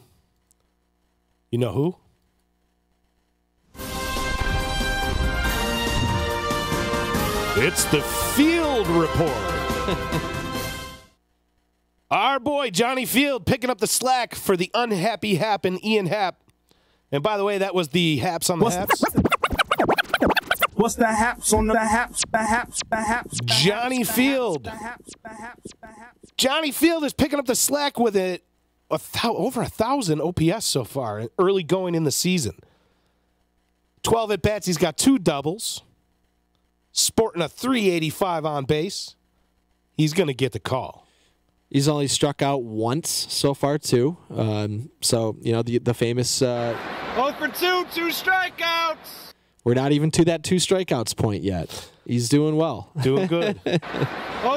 You know who? It's the Field Report. Our boy Johnny Field picking up the slack for the unhappy Happ and Ian Happ. And by the way, that was the Haps on the Haps. What's the Haps on the Haps? The Haps, the Haps. Johnny Field. Johnny Field is picking up the slack with over 1,000 OPS so far, early going in the season. 12 at bats, he's got 2 doubles. Sporting a 385 on base. He's going to get the call. He's only struck out once so far, too. So, you know, the famous... 0 for 2, 2 strikeouts. We're not even to that 2 strikeouts point yet. He's doing well. Doing good. 0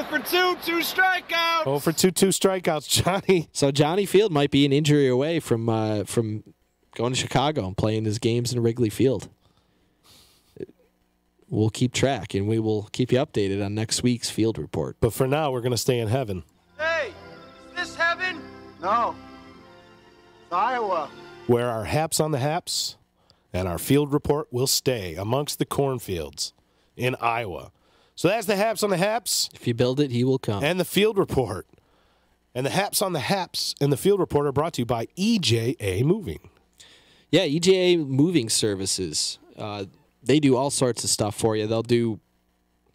for 2, 2 strikeouts. 0 for 2, 2 strikeouts, Johnny. So Johnny Field might be an injury away from going to Chicago and playing his games in Wrigley Field. We'll keep track, and we will keep you updated on next week's Field Report. But for now, we're going to stay in heaven. Hey, is this heaven? No. It's Iowa. Where our Haps on the Haps and our Field Report will stay amongst the cornfields in Iowa. So that's the Haps on the Haps. If you build it, he will come. And the Field Report. And the Haps on the Haps and the Field Report are brought to you by EJA Moving. Yeah, EJA Moving Services. They do all sorts of stuff for you. They'll do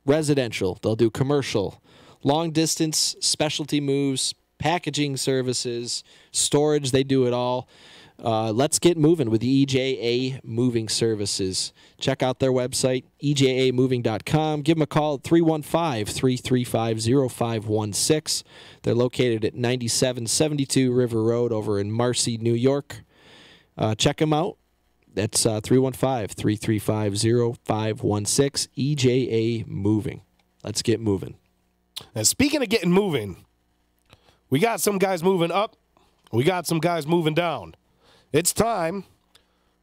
residential. They'll do commercial, long distance, specialty moves, packaging services, storage. They do it all. Let's get moving with the EJA Moving Services. Check out their website, ejamoving.com. Give them a call at 315-335-0516. They're located at 9772 River Road over in Marcy, New York. Check them out. That's 315-335-0516, EJA Moving. Let's get moving. And speaking of getting moving, we got some guys moving up. We got some guys moving down. It's time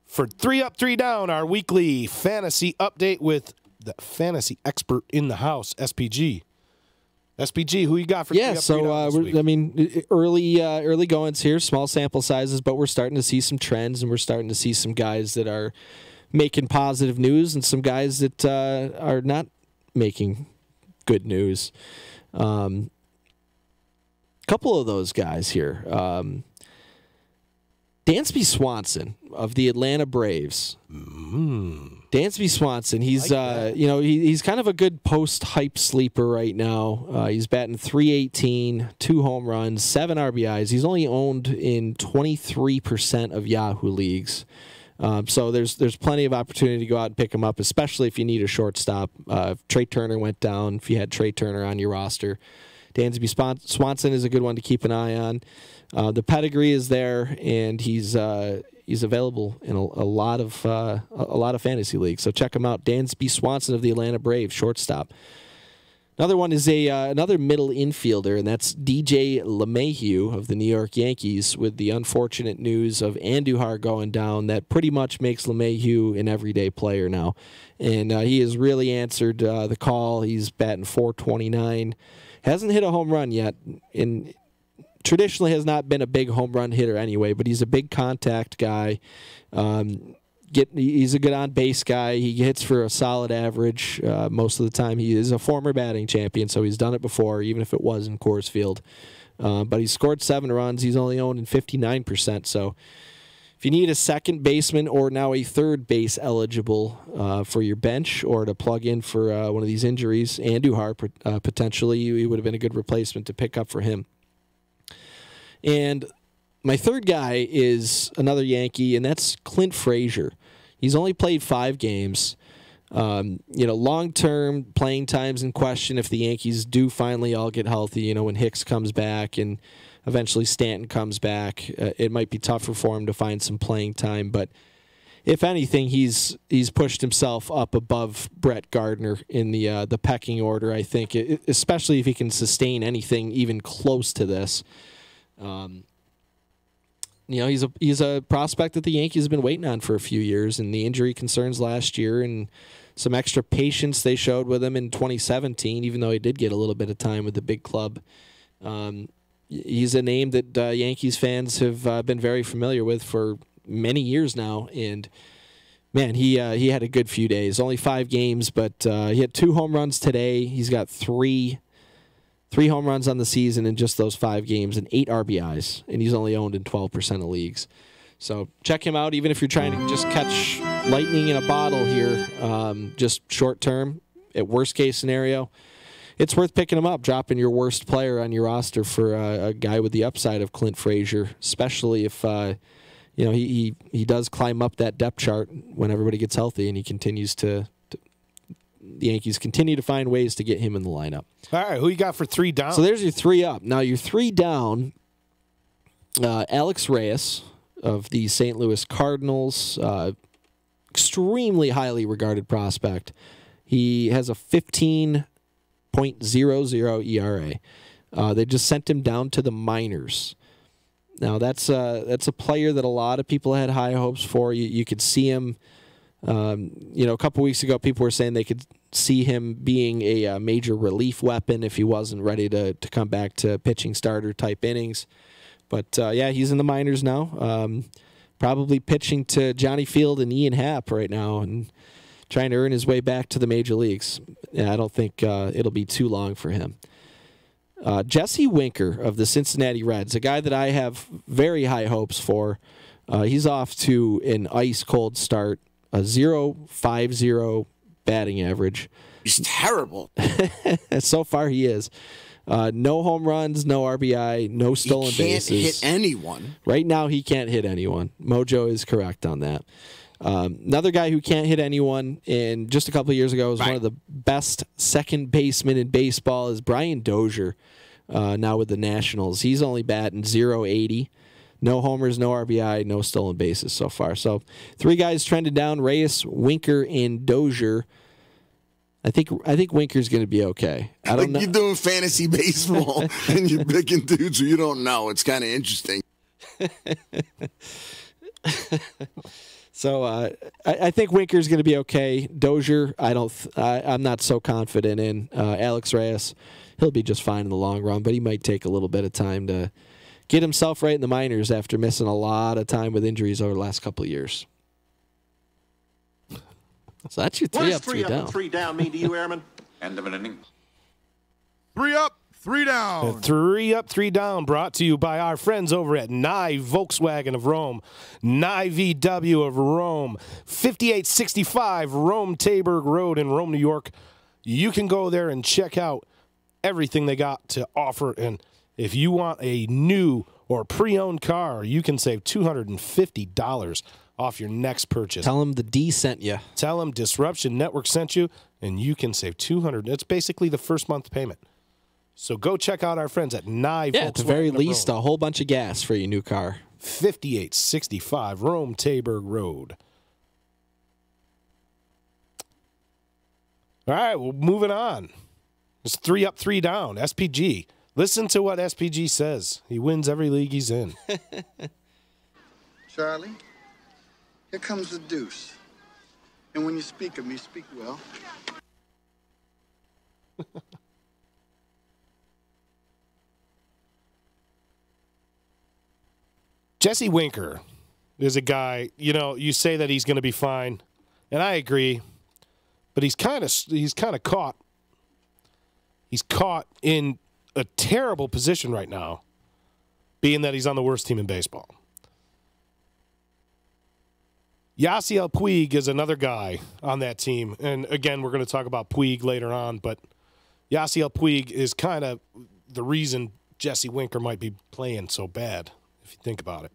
for 3 Up, 3 Down, our weekly fantasy update with the fantasy expert in the house, SPG. SPG, who you got for 3 Up, 3 Down this week? I mean, early goings here, small sample sizes, but we're starting to see some trends, and we're starting to see some guys that are making positive news and some guys that are not making good news. Couple of those guys here. Dansby Swanson of the Atlanta Braves. Dansby Swanson, he's he's kind of a good post-hype sleeper right now. He's batting .318, 2 home runs, 7 RBIs. He's only owned in 23% of Yahoo leagues. So there's plenty of opportunity to go out and pick him up, especially if you need a shortstop. If Trey Turner went down, if you had Trey Turner on your roster. Dansby Swanson is a good one to keep an eye on. The pedigree is there, and he's available in a lot of fantasy leagues. So check him out. Dansby Swanson of the Atlanta Braves, shortstop. Another one is another middle infielder, and that's DJ LeMahieu of the New York Yankees, with the unfortunate news of Andujar going down. That pretty much makes LeMahieu an everyday player now, and he has really answered the call. He's batting .429. Hasn't hit a home run yet, and traditionally has not been a big home run hitter anyway, but he's a big contact guy. He's a good on-base guy. He hits for a solid average most of the time. He is a former batting champion, so he's done it before, even if it was in Coors Field. But he's scored 7 runs. He's only owned in 59%. So if you need a second baseman or now a third base eligible for your bench or to plug in for one of these injuries, Andujar potentially, he would have been a good replacement to pick up for him. And my third guy is another Yankee, and that's Clint Frazier. He's only played 5 games. Long-term playing time's in question if the Yankees do finally all get healthy, when Hicks comes back and eventually Stanton comes back. It might be tougher for him to find some playing time, but if anything, he's pushed himself up above Brett Gardner in the pecking order, I think, especially if he can sustain anything even close to this. He's a prospect that the Yankees have been waiting on for a few years, and the injury concerns last year and some extra patience they showed with him in 2017, even though he did get a little bit of time with the big club. He's a name that Yankees fans have been very familiar with for many years now, and man, he had a good few days. Only 5 games, but he had 2 home runs today. He's got 3 home runs on the season in just those 5 games and 8 RBIs, and he's only owned in 12% of leagues. So check him out, even if you're trying to just catch lightning in a bottle here, just short term, at worst case scenario. It's worth picking him up, dropping your worst player on your roster for a guy with the upside of Clint Frazier, especially if he does climb up that depth chart when everybody gets healthy, and he continues the Yankees continue to find ways to get him in the lineup. All right, who you got for 3 down? So there's your 3 up. Now your 3 down, Alex Reyes of the St. Louis Cardinals, extremely highly regarded prospect. He has a 15.00 ERA. They just sent him down to the minors. Now that's a player that a lot of people had high hopes for. You could see him. A couple weeks ago, people were saying they could see him being a major relief weapon if he wasn't ready to come back to pitching starter type innings. But he's in the minors now. Probably pitching to Johnny Field and Ian Happ right now, and trying to earn his way back to the major leagues. I don't think it'll be too long for him. Jesse Winker of the Cincinnati Reds, a guy that I have very high hopes for. He's off to an ice cold start, a 0.50 batting average. He's terrible. So far, he is. No home runs, no RBI, no stolen bases. He can't hit anyone. Right now, he can't hit anyone. Mojo is correct on that. Another guy who can't hit anyone, and just a couple of years ago was one of the best second basemen in baseball, is Brian Dozier, now with the Nationals. He's only batting 0.80. No homers, no RBI, no stolen bases so far. So 3 guys trending down: Reyes, Winker, and Dozier. I think Winker's going to be okay. I don't know. You're doing fantasy baseball and you're picking dudes who you don't know. It's kind of interesting. So I think Winker's going to be okay. Dozier, I'm not so confident in. Alex Reyes, he'll be just fine in the long run, but he might take a little bit of time to get himself right in the minors after missing a lot of time with injuries over the last couple of years. So that's your 3 up, 3 down. What does 3 up and 3 down mean to you, Airman? End of an inning. 3 up, 3 down. 3 up, 3 down, brought to you by our friends over at Nye Volkswagen of Rome. Nye VW of Rome. 5865 Rome Taberg Road in Rome, New York. You can go there and check out everything they got to offer. And if you want a new or pre-owned car, you can save $250 off your next purchase. Tell them the D sent you. Tell them Disruption Network sent you, and you can save $200. It's basically the first month payment. So go check out our friends at Nye Volkswagen. At the very least, a whole bunch of gas for your new car. 5865 Rome Taberg Road. All right, well, moving on. It's 3 up, 3 down. SPG. Listen to what SPG says. He wins every league he's in. Charlie, here comes the deuce. And when you speak of me, speak well. Jesse Winker. is a guy, you say that he's going to be fine, and I agree, but he's kind of caught. He's caught in a terrible position right now, being that he's on the worst team in baseball. Yasiel Puig is another guy on that team. And again, we're going to talk about Puig later on, but Yasiel Puig is kind of the reason Jesse Winker might be playing so bad, if you think about it.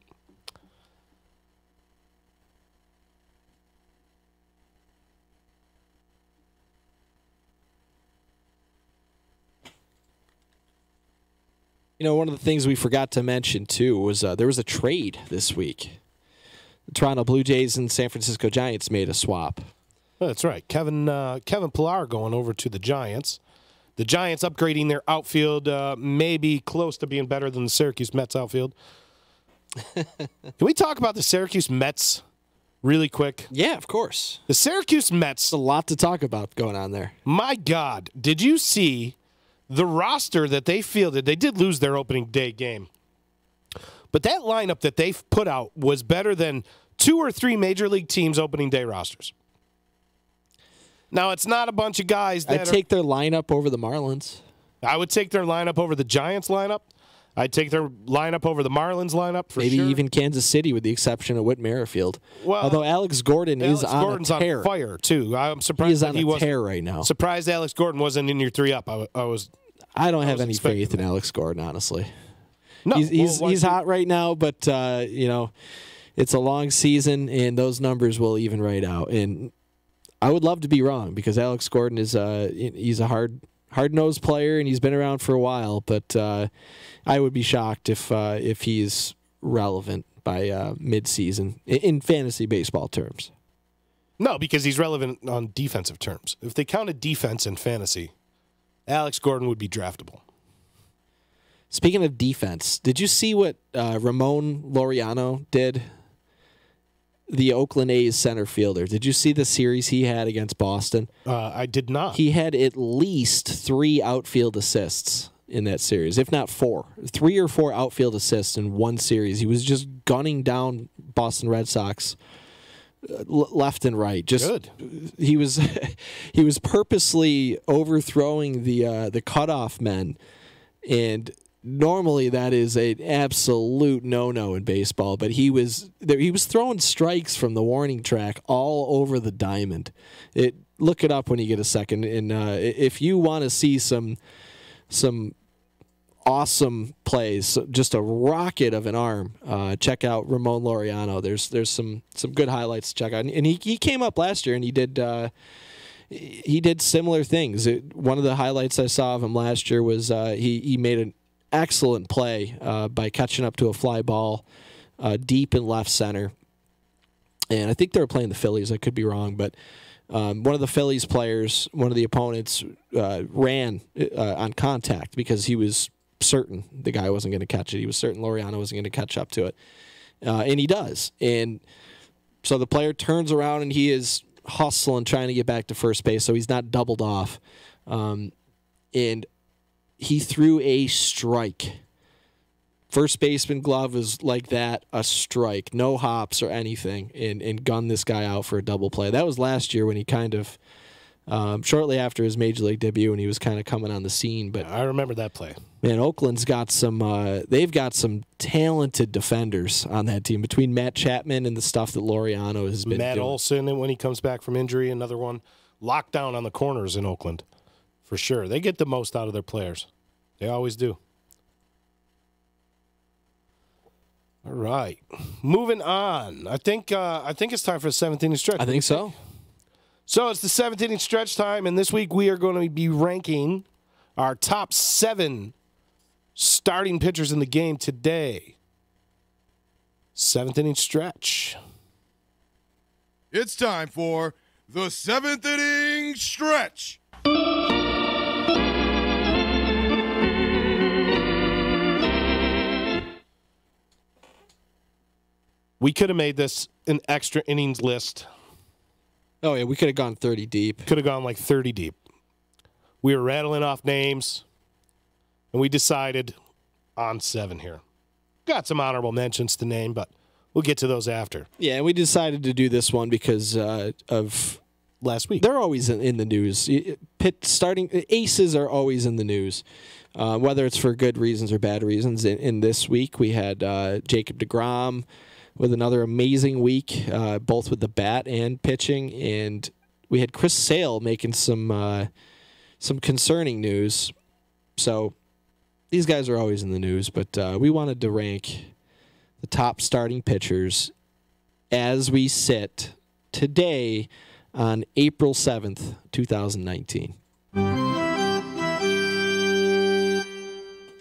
One of the things we forgot to mention, too, was there was a trade this week. The Toronto Blue Jays and San Francisco Giants made a swap. Oh, that's right. Kevin Pillar going over to the Giants. The Giants upgrading their outfield, maybe close to being better than the Syracuse Mets outfield. Can we talk about the Syracuse Mets really quick? Yeah, of course. The Syracuse Mets. A lot to talk about going on there. My God, did you see the roster that they fielded? They did lose their opening day game. But that lineup that they put out was better than 2 or 3 major league teams' opening day rosters. Now, it's not a bunch of guys that I'd take their lineup over the Marlins. I would take their lineup over the Giants lineup. I'd take their lineup over the Marlins lineup for Maybe sure. even Kansas City with the exception of Whit Merrifield. Well, although Alex Gordon is Gordon's on a tear. on fire, too. I'm surprised he is that on he a tear right now. Surprised Alex Gordon wasn't in your 3-up. I don't have any faith in Alex Gordon, honestly. No, he's hot right now, but it's a long season, and those numbers will even right out. And I would love to be wrong because Alex Gordon is he's a hard-nosed player, and he's been around for a while. But I would be shocked if he's relevant by mid-season in fantasy baseball terms. No, because he's relevant on defensive terms. If they counted defense in fantasy, Alex Gordon would be draftable. Speaking of defense, did you see what Ramon Laureano did? The Oakland A's center fielder. Did you see the series he had against Boston? I did not. He had at least 3 outfield assists in that series, if not 4. 3 or 4 outfield assists in one series. He was just gunning down Boston Red Sox left and right. Just good. He was purposely overthrowing the cutoff men, and normally that is an absolute no-no in baseball, but he was throwing strikes from the warning track all over the diamond. Look it up when you get a second, and if you want to see some awesome plays, just a rocket of an arm, check out Ramon Laureano. There's some good highlights to check out, and he came up last year and he did similar things. One of the highlights I saw of him last year was he made an excellent play by catching up to a fly ball deep in left center. And I think they were playing the Phillies. I could be wrong, but one of the Phillies players, one of the opponents, ran on contact because he was certain the guy wasn't going to catch it. He was certain Laureano wasn't going to catch up to it. And he does. And so the player turns around and he is hustling, trying to get back to first base, so he's not doubled off. And he threw a strike. First baseman glove is like that, a strike. No hops or anything, and gunned this guy out for a double play. That was last year when he kind of, shortly after his Major League debut, and he was kind of coming on the scene. But I remember that play. Man, Oakland's got they've got some talented defenders on that team between Matt Chapman and the stuff that Laureano has been Matt doing. Olson, and when he comes back from injury, another one. Lockdown on the corners in Oakland, for sure. They get the most out of their players. They always do. All right, moving on. I think it's time for the 7th inning stretch. I think so. So it's the 7th inning stretch time, and this week we are going to be ranking our top 7 starting pitchers in the game today. 7th inning stretch. It's time for the 7th inning stretch. We could have made this an extra innings list. Oh, yeah, we could have gone 30 deep. Could have gone like 30 deep. We were rattling off names, and we decided on 7 here. Got some honorable mentions to name, but We'll get to those after. Yeah, and we decided to do this one because of last week. They're always in the news. Aces are always in the news, whether it's for good reasons or bad reasons. In this week, we had Jacob deGrom with another amazing week, both with the bat and pitching, and we had Chris Sale making some concerning news. So these guys are always in the news, but we wanted to rank the top starting pitchers as we sit today on April 7th, 2019.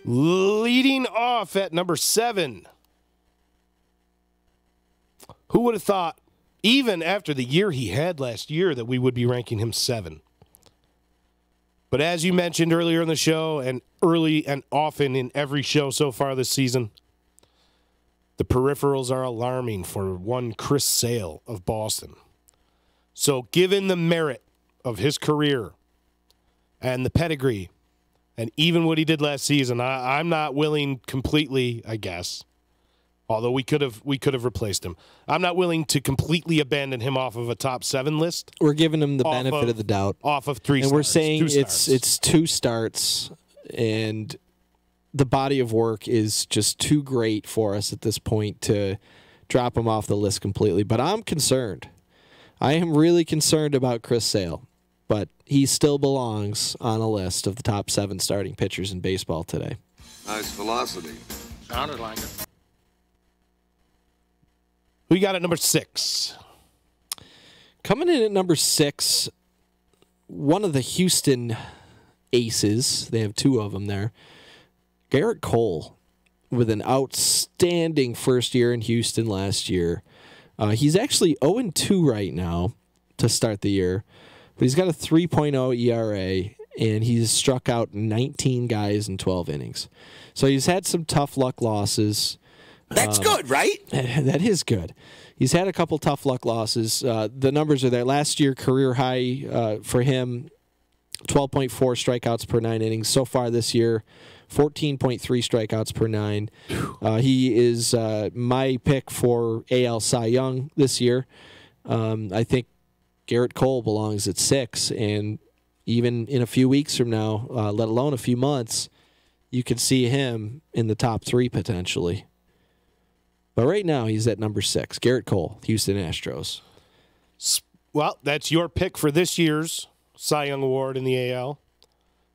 Leading off at number 7. Who would have thought, even after the year he had last year, that we would be ranking him 7? But as you mentioned earlier in the show, and early and often in every show so far this season, the peripherals are alarming for one Chris Sale of Boston. So given the merit of his career and the pedigree, and even what he did last season, I'm not willing completely, I guess, although we could have replaced him. I'm not willing to completely abandon him off of a top 7 list. We're giving him the benefit of the doubt. Off of 3 and starts. We're saying it's 2 starts, and the body of work is just too great for us at this point to drop him off the list completely. But I'm concerned. I am really concerned about Chris Sale, but he still belongs on a list of the top 7 starting pitchers in baseball today. Nice velocity. Sounded like it. We got at number 6. Coming in at number 6, one of the Houston aces, they have 2 of them there, Garrett Cole, with an outstanding first year in Houston last year. He's actually 0-2 right now to start the year, but he's got a 3.0 ERA, and he's struck out 19 guys in 12 innings. So he's had some tough luck losses. That's good, right? That is good. He's had a couple tough luck losses. The numbers are there. Last year, career high for him, 12.4 strikeouts per 9 innings. So far this year, 14.3 strikeouts per 9. He is my pick for AL Cy Young this year. I think Garrett Cole belongs at 6, and even in a few weeks from now, let alone a few months, you could see him in the top 3 potentially. But right now, he's at number 6. Garrett Cole, Houston Astros. Well, that's your pick for this year's Cy Young Award in the AL.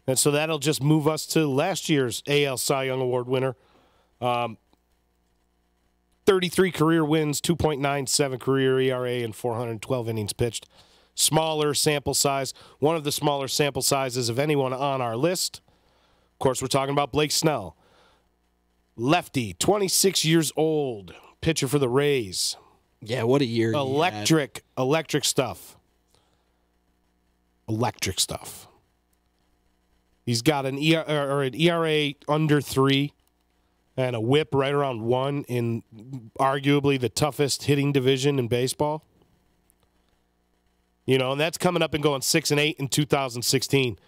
And so that'll just move us to last year's AL Cy Young Award winner. 33 career wins, 2.97 career ERA, and 412 innings pitched. Smaller sample size. One of the smaller sample sizes of anyone on our list. Of course, we're talking about Blake Snell. Lefty, 26 years old, pitcher for the Rays. Yeah, what a year. Electric stuff. Electric stuff. He's got an ERA under 3 and a whip right around 1 in arguably the toughest hitting division in baseball. You know, and that's coming up and going 6-8 in 2016.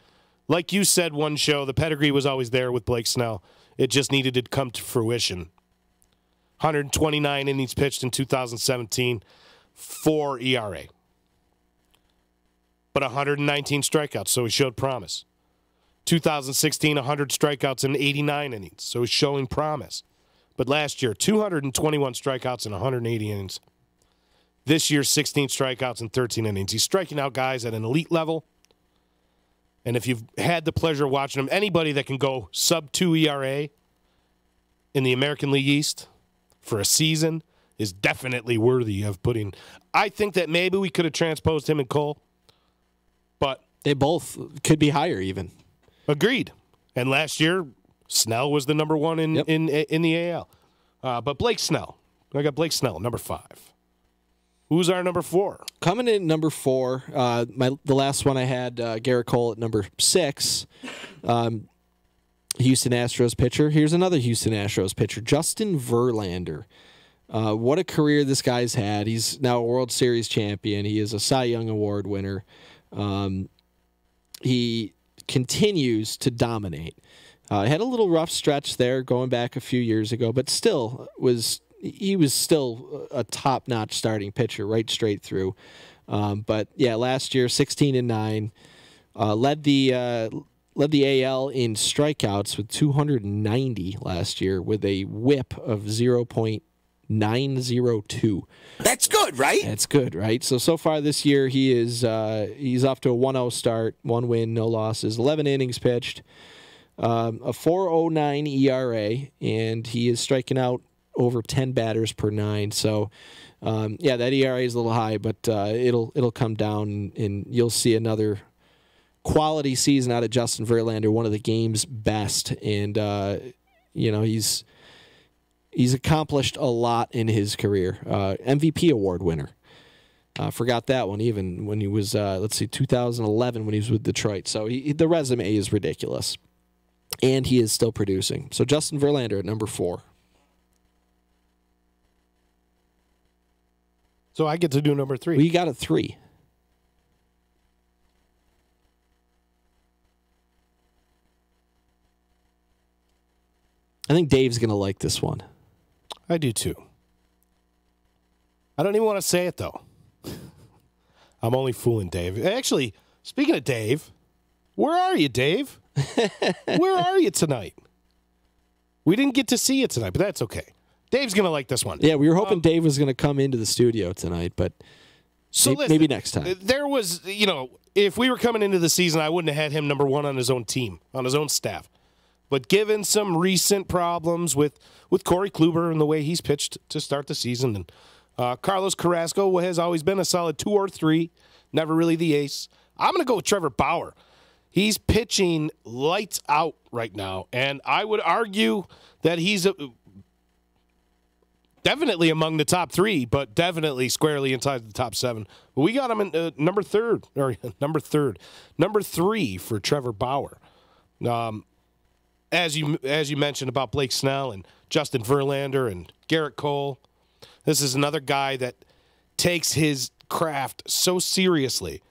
Like you said one show, the pedigree was always there with Blake Snell. It just needed to come to fruition. 129 innings pitched in 2017, 4 ERA. But 119 strikeouts, so he showed promise. 2016, 100 strikeouts and 89 innings, so he's showing promise. But last year, 221 strikeouts and 180 innings. This year, 16 strikeouts and 13 innings. He's striking out guys at an elite level. And if you've had the pleasure of watching him, anybody that can go sub-2 ERA in the American League East for a season is definitely worthy of putting. I think that maybe we could have transposed him and Cole, but they both could be higher even. Agreed. And last year, Snell was the number 1 in the AL. But Blake Snell. I got Blake Snell, number 5. Who's our number 4? Coming in at number 4, the last one I had, Garrett Cole at number 6. Houston Astros pitcher. Here's another Houston Astros pitcher, Justin Verlander. What a career this guy's had. He's now a World Series champion. He is a Cy Young Award winner. He continues to dominate. Had a little rough stretch there going back a few years ago, but still was he was still a top-notch starting pitcher right straight through. But yeah, last year 16-9, led the AL in strikeouts with 290 last year with a WHIP of 0.902. That's good, right? That's good, right? So far this year he is he's off to a 1-0 start, 1 win, no losses, 11 innings pitched, a 4.09 ERA, and he is striking out over 10 batters per 9. So yeah, that ERA is a little high, but it'll come down, and you'll see another quality season out of Justin Verlander, one of the game's best, and he's accomplished a lot in his career. MVP award winner. Forgot that one even when he was 2011 when he was with Detroit. So the resume is ridiculous, and he is still producing. So Justin Verlander at number 4. So I get to do number 3. Well, you got a 3. I think Dave's going to like this one. I do too. I don't even want to say it, though. I'm only fooling Dave. Actually, speaking of Dave, where are you, Dave? Where are you tonight? We didn't get to see you tonight, but that's okay. Dave's going to like this one. Yeah, we were hoping Dave was going to come into the studio tonight, but maybe next time. There was, if we were coming into the season, I wouldn't have had him number 1 on his own team, on his own staff. But given some recent problems with Corey Kluber and the way he's pitched to start the season, and Carlos Carrasco has always been a solid 2 or 3, never really the ace, I'm going to go with Trevor Bauer. He's pitching lights out right now, and I would argue that he's definitely among the top 3, but definitely squarely inside the top 7. But we got him in number 3 for Trevor Bauer. As you mentioned about Blake Snell and Justin Verlander and Garrett Cole, this is another guy that takes his craft so seriously.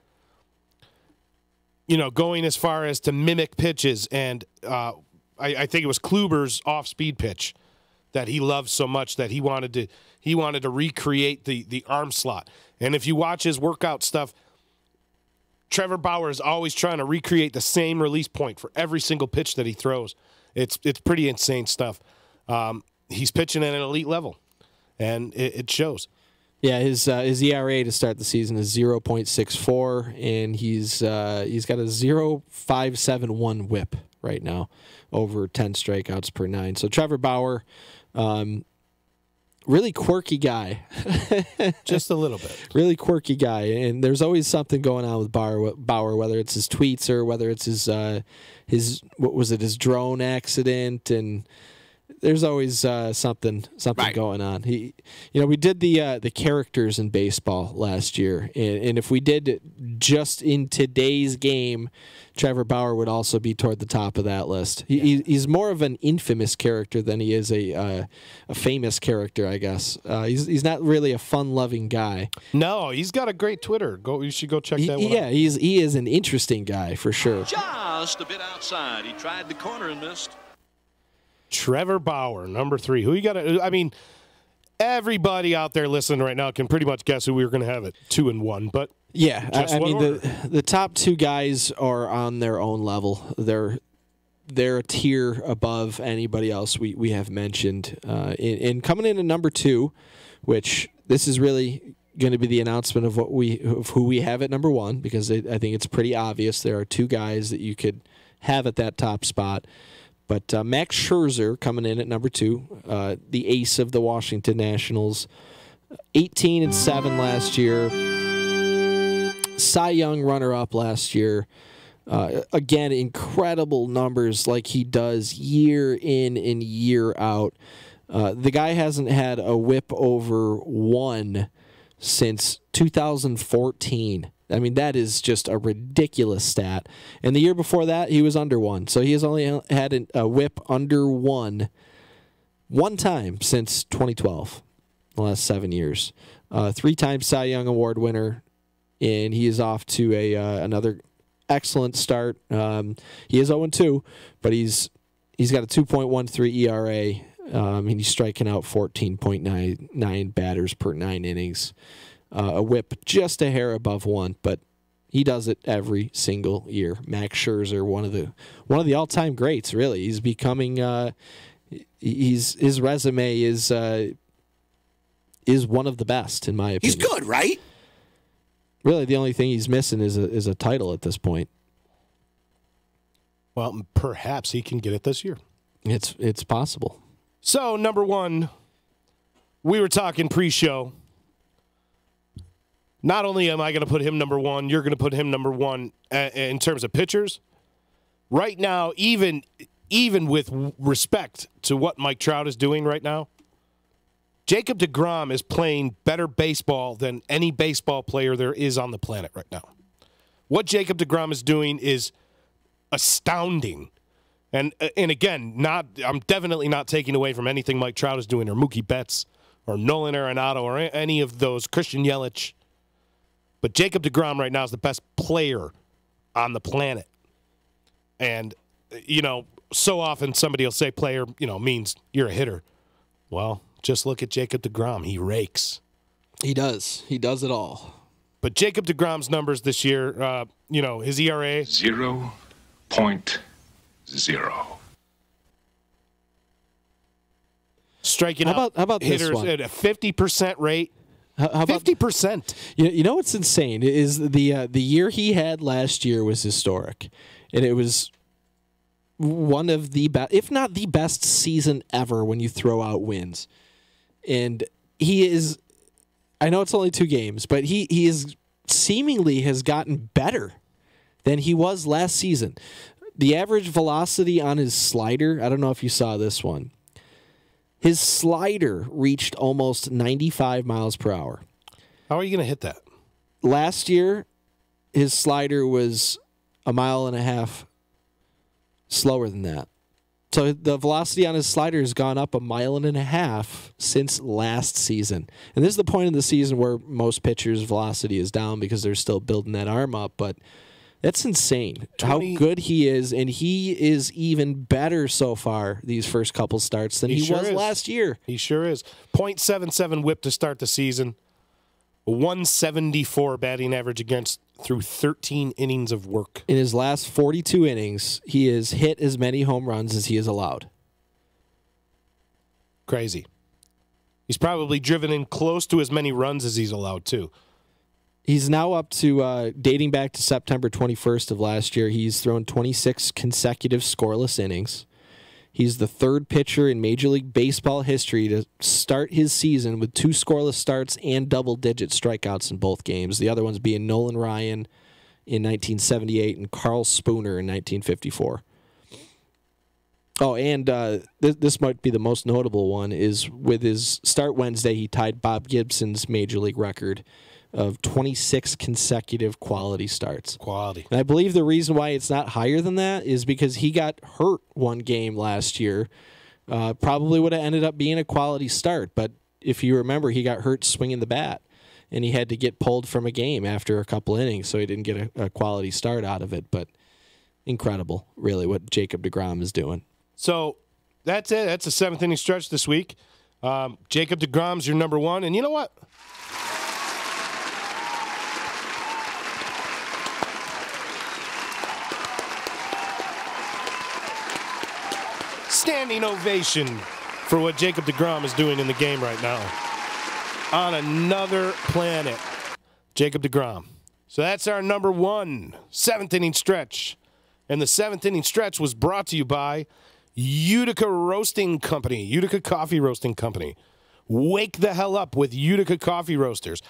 Going as far as to mimic pitches, and I think it was Kluber's off-speed pitch that he loved so much that he wanted to recreate the arm slot. And if you watch his workout stuff, Trevor Bauer is always trying to recreate the same release point for every single pitch that he throws. It's pretty insane stuff. He's pitching at an elite level, and it shows. Yeah, his ERA to start the season is 0.64, and he's got a 0.571 WHIP right now, over 10 strikeouts per 9. So Trevor Bauer, really quirky guy. Just a little bit. Really quirky guy, and there's always something going on with Bauer, whether it's his tweets or whether it's his drone accident, and there's always something right going on. We did the characters in baseball last year, and if we did just in today's game, Trevor Bauer would also be toward the top of that list. He's more of an infamous character than he is a famous character, I guess. He's not really a fun-loving guy. No, he's got a great Twitter. You should go check that one out. Yeah, he is an interesting guy for sure. Just a bit outside. He tried the corner and missed. Trevor Bauer, number 3. Who you got? I mean, everybody out there listening right now can pretty much guess who we were going to have at 2 and 1. But yeah, I mean the top 2 guys are on their own level. They're a tier above anybody else we have mentioned. And coming in at number 2, which this is really going to be the announcement of who we have at number 1, because I think it's pretty obvious there are 2 guys that you could have at that top spot. But Max Scherzer coming in at number 2, the ace of the Washington Nationals, 18-7 last year, Cy Young runner-up last year. Again, incredible numbers like he does year in and year out. The guy hasn't had a WHIP over 1 since 2014. I mean, that is just a ridiculous stat. And the year before that, he was under 1. So he has only had a WHIP under 1 time since 2012, the last 7 years. 3-time Cy Young Award winner, and he is off to another excellent start. He is 0-2, but he's got a 2.13 ERA. He's striking out 14.99 batters per 9 innings. A whip just a hair above 1, but he does it every single year. Max Scherzer, one of the all-time greats, really. He's becoming his resume is one of the best, in my opinion. He's good, right? Really, the only thing he's missing is a title at this point. Well, perhaps he can get it this year. It's possible. So, number one, we were talking pre-show. Not only am I going to put him number one, you're going to put him number one in terms of pitchers. Right now, even with respect to what Mike Trout is doing right now, Jacob deGrom is playing better baseball than any baseball player there is on the planet right now. What Jacob deGrom is doing is astounding. And again, I'm definitely not taking away from anything Mike Trout is doing, or Mookie Betts, or Nolan Arenado, or any of those, Christian Yelich. But Jacob deGrom right now is the best player on the planet. And, so often somebody will say player, means you're a hitter. Well, just look at Jacob deGrom. He rakes. He does. He does it all. But Jacob deGrom's numbers this year, his ERA. 0.0. Striking out how about hitters at a 50% rate. How about 50%? You know what's insane is the year he had last year was historic, and it was one of the best, if not the best season ever when you throw out wins. And he is, I know it's only 2 games, but he is seemingly has gotten better than he was last season. The average velocity on his slider, I don't know if you saw this one. His slider reached almost 95 miles per hour. How are you going to hit that? Last year, his slider was 1.5 miles slower than that. So the velocity on his slider has gone up 1.5 miles since last season. And this is the point of the season where most pitchers' velocity is down because they're still building that arm up. But that's insane how good he is. And he is even better so far these first couple starts than he was last year. He sure is. .77 whip to start the season. 174 batting average against through 13 innings of work. In his last 42 innings, he has hit as many home runs as he is allowed. Crazy. He's probably driven in close to as many runs as he's allowed, too. He's now up to, dating back to September 21st of last year, he's thrown 26 consecutive scoreless innings. He's the 3rd pitcher in Major League Baseball history to start his season with 2 scoreless starts and double-digit strikeouts in both games. The other ones being Nolan Ryan in 1978 and Carl Spooner in 1954. Oh, and this might be the most notable one, is with his start Wednesday, he tied Bob Gibson's Major League record of 26 consecutive quality starts. Quality. And I believe the reason why it's not higher than that is because he got hurt one game last year. Probably would have ended up being a quality start, but if you remember, he got hurt swinging the bat, and he had to get pulled from a game after a couple innings, so he didn't get a quality start out of it. But incredible, really, what Jacob deGrom is doing. So that's it. That's a 7th inning stretch this week. Jacob deGrom's your number one, and you know what? Standing ovation for what Jacob deGrom is doing in the game right now. On another planet, Jacob deGrom. So that's our number one 7th inning stretch. And the 7th inning stretch was brought to you by Utica Roasting Company, Utica Coffee Roasting Company. Wake the hell up with Utica Coffee Roasters.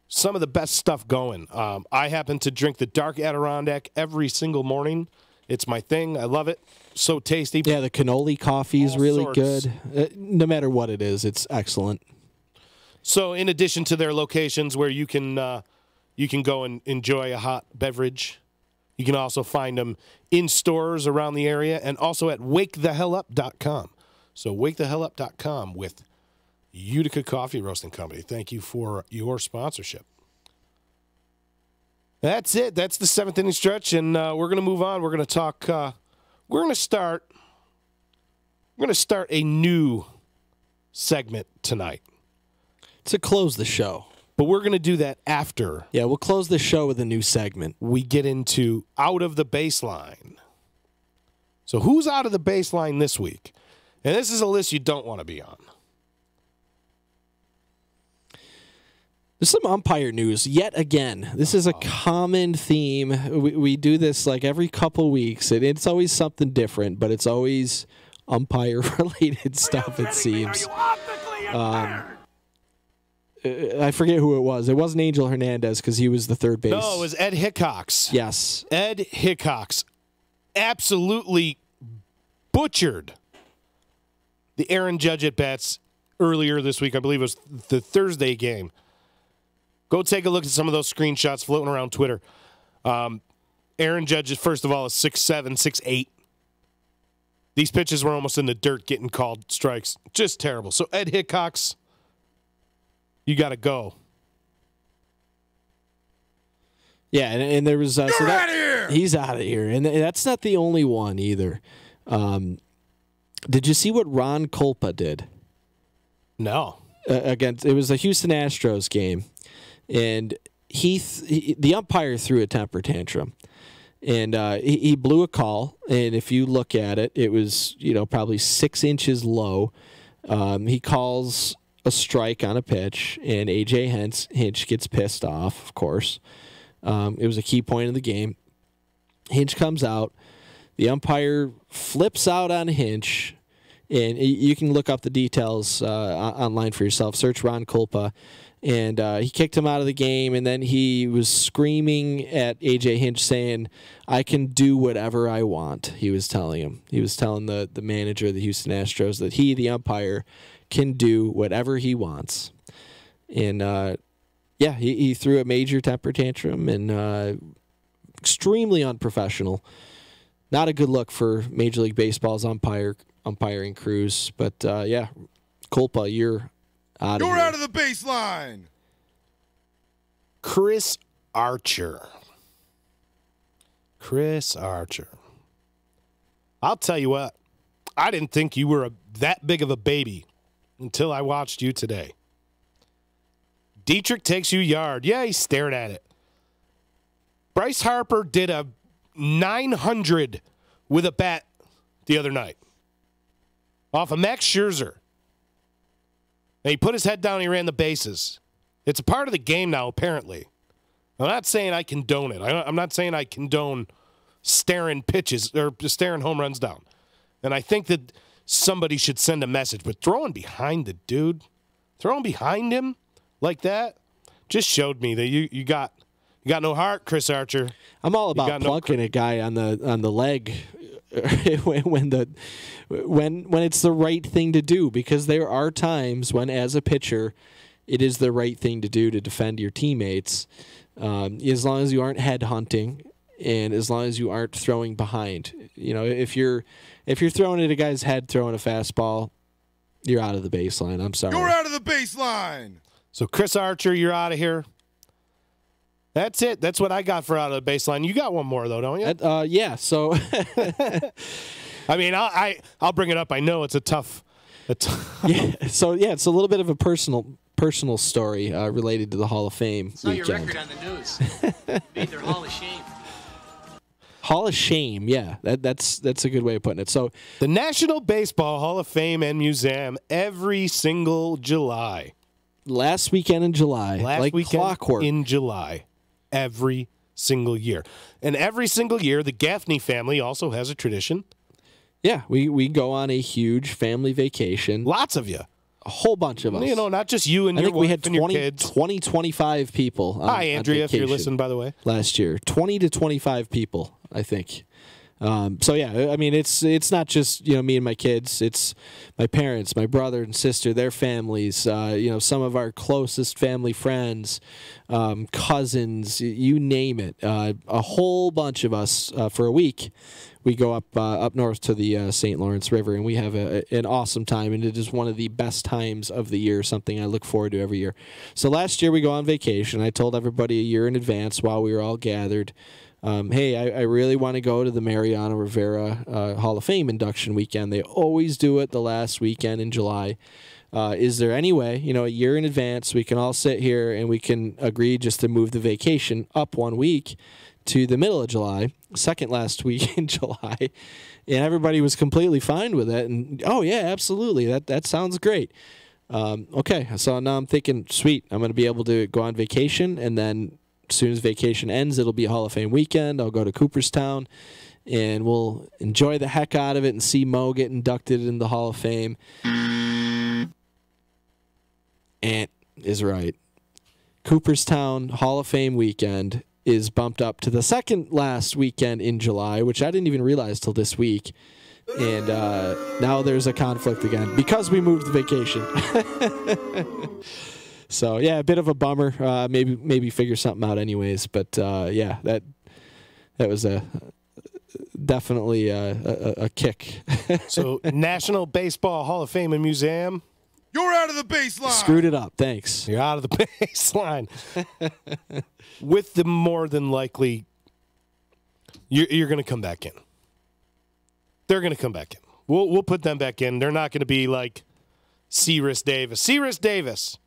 Some of the best stuff going. I happen to drink the Dark Adirondack every single morning. It's my thing. I love it. So tasty. Yeah, the cannoli coffee is really good. No matter what it is, it's excellent. So in addition to their locations where you can go and enjoy a hot beverage, you can also find them in stores around the area and also at wakethehellup.com. So wakethehellup.com with Utica Coffee Roasting Company. Thank you for your sponsorship. That's it. That's the 7th inning stretch, and we're going to move on. We're going to talk. We're going to start We're going to start a new segment tonight. To close the show. But we're going to do that after. Yeah, we'll close the show with a new segment. We get into Out of the Baseline. So who's out of the baseline this week? And this is a list you don't want to be on. There's some umpire news yet again. This is a common theme. We do this like every couple weeks. It's always something different, but it's always umpire-related stuff, it seems. I forget who it was. It wasn't Angel Hernandez because he was the third base. No, it was Ed Hickox. Yes. Ed Hickox absolutely butchered the Aaron Judge at-bats earlier this week. I believe it was the Thursday game. Go take a look at some of those screenshots floating around Twitter. Aaron Judge, first of all, is 6'7", 6'8". These pitches were almost in the dirt getting called strikes. Just terrible. So, Ed Hickox, you got to go. Yeah, and there was... You're out of here! He's out of here. And that's not the only one either. Did you see what Ron Kulpa did? No. Against it was the Houston Astros game, and the umpire threw a temper tantrum, and he blew a call. And if you look at it, it was probably 6 inches low. He calls a strike on a pitch, and AJ Hinch gets pissed off. Of course, it was a key point of the game. Hinch comes out. The umpire flips out on Hinch, and you can look up the details online for yourself. Search Ron Kulpa, and he kicked him out of the game, and then he was screaming at A.J. Hinch saying, "I can do whatever I want," he was telling him. He was telling the manager of the Houston Astros that he, the umpire, can do whatever he wants. And, he threw a major temper tantrum and extremely unprofessional. Not a good look for Major League Baseball's umpiring crews. But, Kulpa, you're out of here. You're out of the baseline. Chris Archer. I'll tell you what. I didn't think you were that big of a baby until I watched you today. Dietrich takes you yard. Yeah, he stared at it. Bryce Harper did a 900 with a bat the other night off of Max Scherzer. And he put his head down and he ran the bases. It's a part of the game now, apparently. I'm not saying I condone it. I'm not saying I condone staring pitches or staring home runs down. And I think that somebody should send a message. But throwing behind the dude, throwing behind him like that, just showed me that you got no heart, Chris Archer. I'm all about plunking a guy on the leg when it's the right thing to do, because there are times when, as a pitcher, it is the right thing to do to defend your teammates, as long as you aren't head hunting and as long as you aren't throwing behind. If you're throwing at a guy's head, throwing a fastball, you're out of the baseline. I'm sorry. You're out of the baseline. So Chris Archer, you're out of here. That's it. That's what I got for out of the baseline. You got one more though, don't you? Yeah. So, I mean, I'll bring it up. I know it's a tough. Yeah. So it's a little bit of a personal story related to the Hall of Fame. Saw weekend. your record on the news. Made their Hall of Shame. Hall of Shame. Yeah, that's a good way of putting it. So the National Baseball Hall of Fame and Museum every single July. Last weekend in July. Last weekend clockwork. In July. Every single year. And every single year, the Gaffney family also has a tradition. Yeah, we go on a huge family vacation. Lots of you. A whole bunch of us. Not just you and your wife and your kids. 25 people. Hi, Andrea, if you're listening, by the way. Last year. 20 to 25 people, I think. So yeah, I mean, it's not just me and my kids. It's my parents, my brother and sister, their families. Some of our closest family friends, cousins, you name it. A whole bunch of us for a week. We go up north to the St. Lawrence River, and we have an awesome time. And it is one of the best times of the year. Something I look forward to every year. So last year we go on vacation. I told everybody a year in advance while we were all gathered. hey, I really want to go to the Mariano Rivera Hall of Fame induction weekend. They always do it the last weekend in July. Is there any way, a year in advance, we can all sit here and we can agree just to move the vacation up 1 week to the middle of July, second last week in July, and everybody was completely fine with it. And, oh, yeah, absolutely. That sounds great. Okay, so now I'm thinking, sweet, I'm going to be able to go on vacation, and then as soon as vacation ends, it'll be a Hall of Fame weekend. I'll go to Cooperstown, and we'll enjoy the heck out of it and see Mo get inducted in the Hall of Fame. Ant is right. Cooperstown Hall of Fame weekend is bumped up to the second last weekend in July, which I didn't even realize till this week. And now there's a conflict again because we moved the vacation. So, yeah, a bit of a bummer. Maybe figure something out anyways. But, yeah, that was definitely a kick. So, National Baseball Hall of Fame and Museum. You're out of the baseline. Screwed it up. Thanks. You're out of the baseline. With the more than likely, you're going to come back in. They're going to come back in. We'll put them back in. They're not going to be like Cyrus Davis. Cyrus Davis,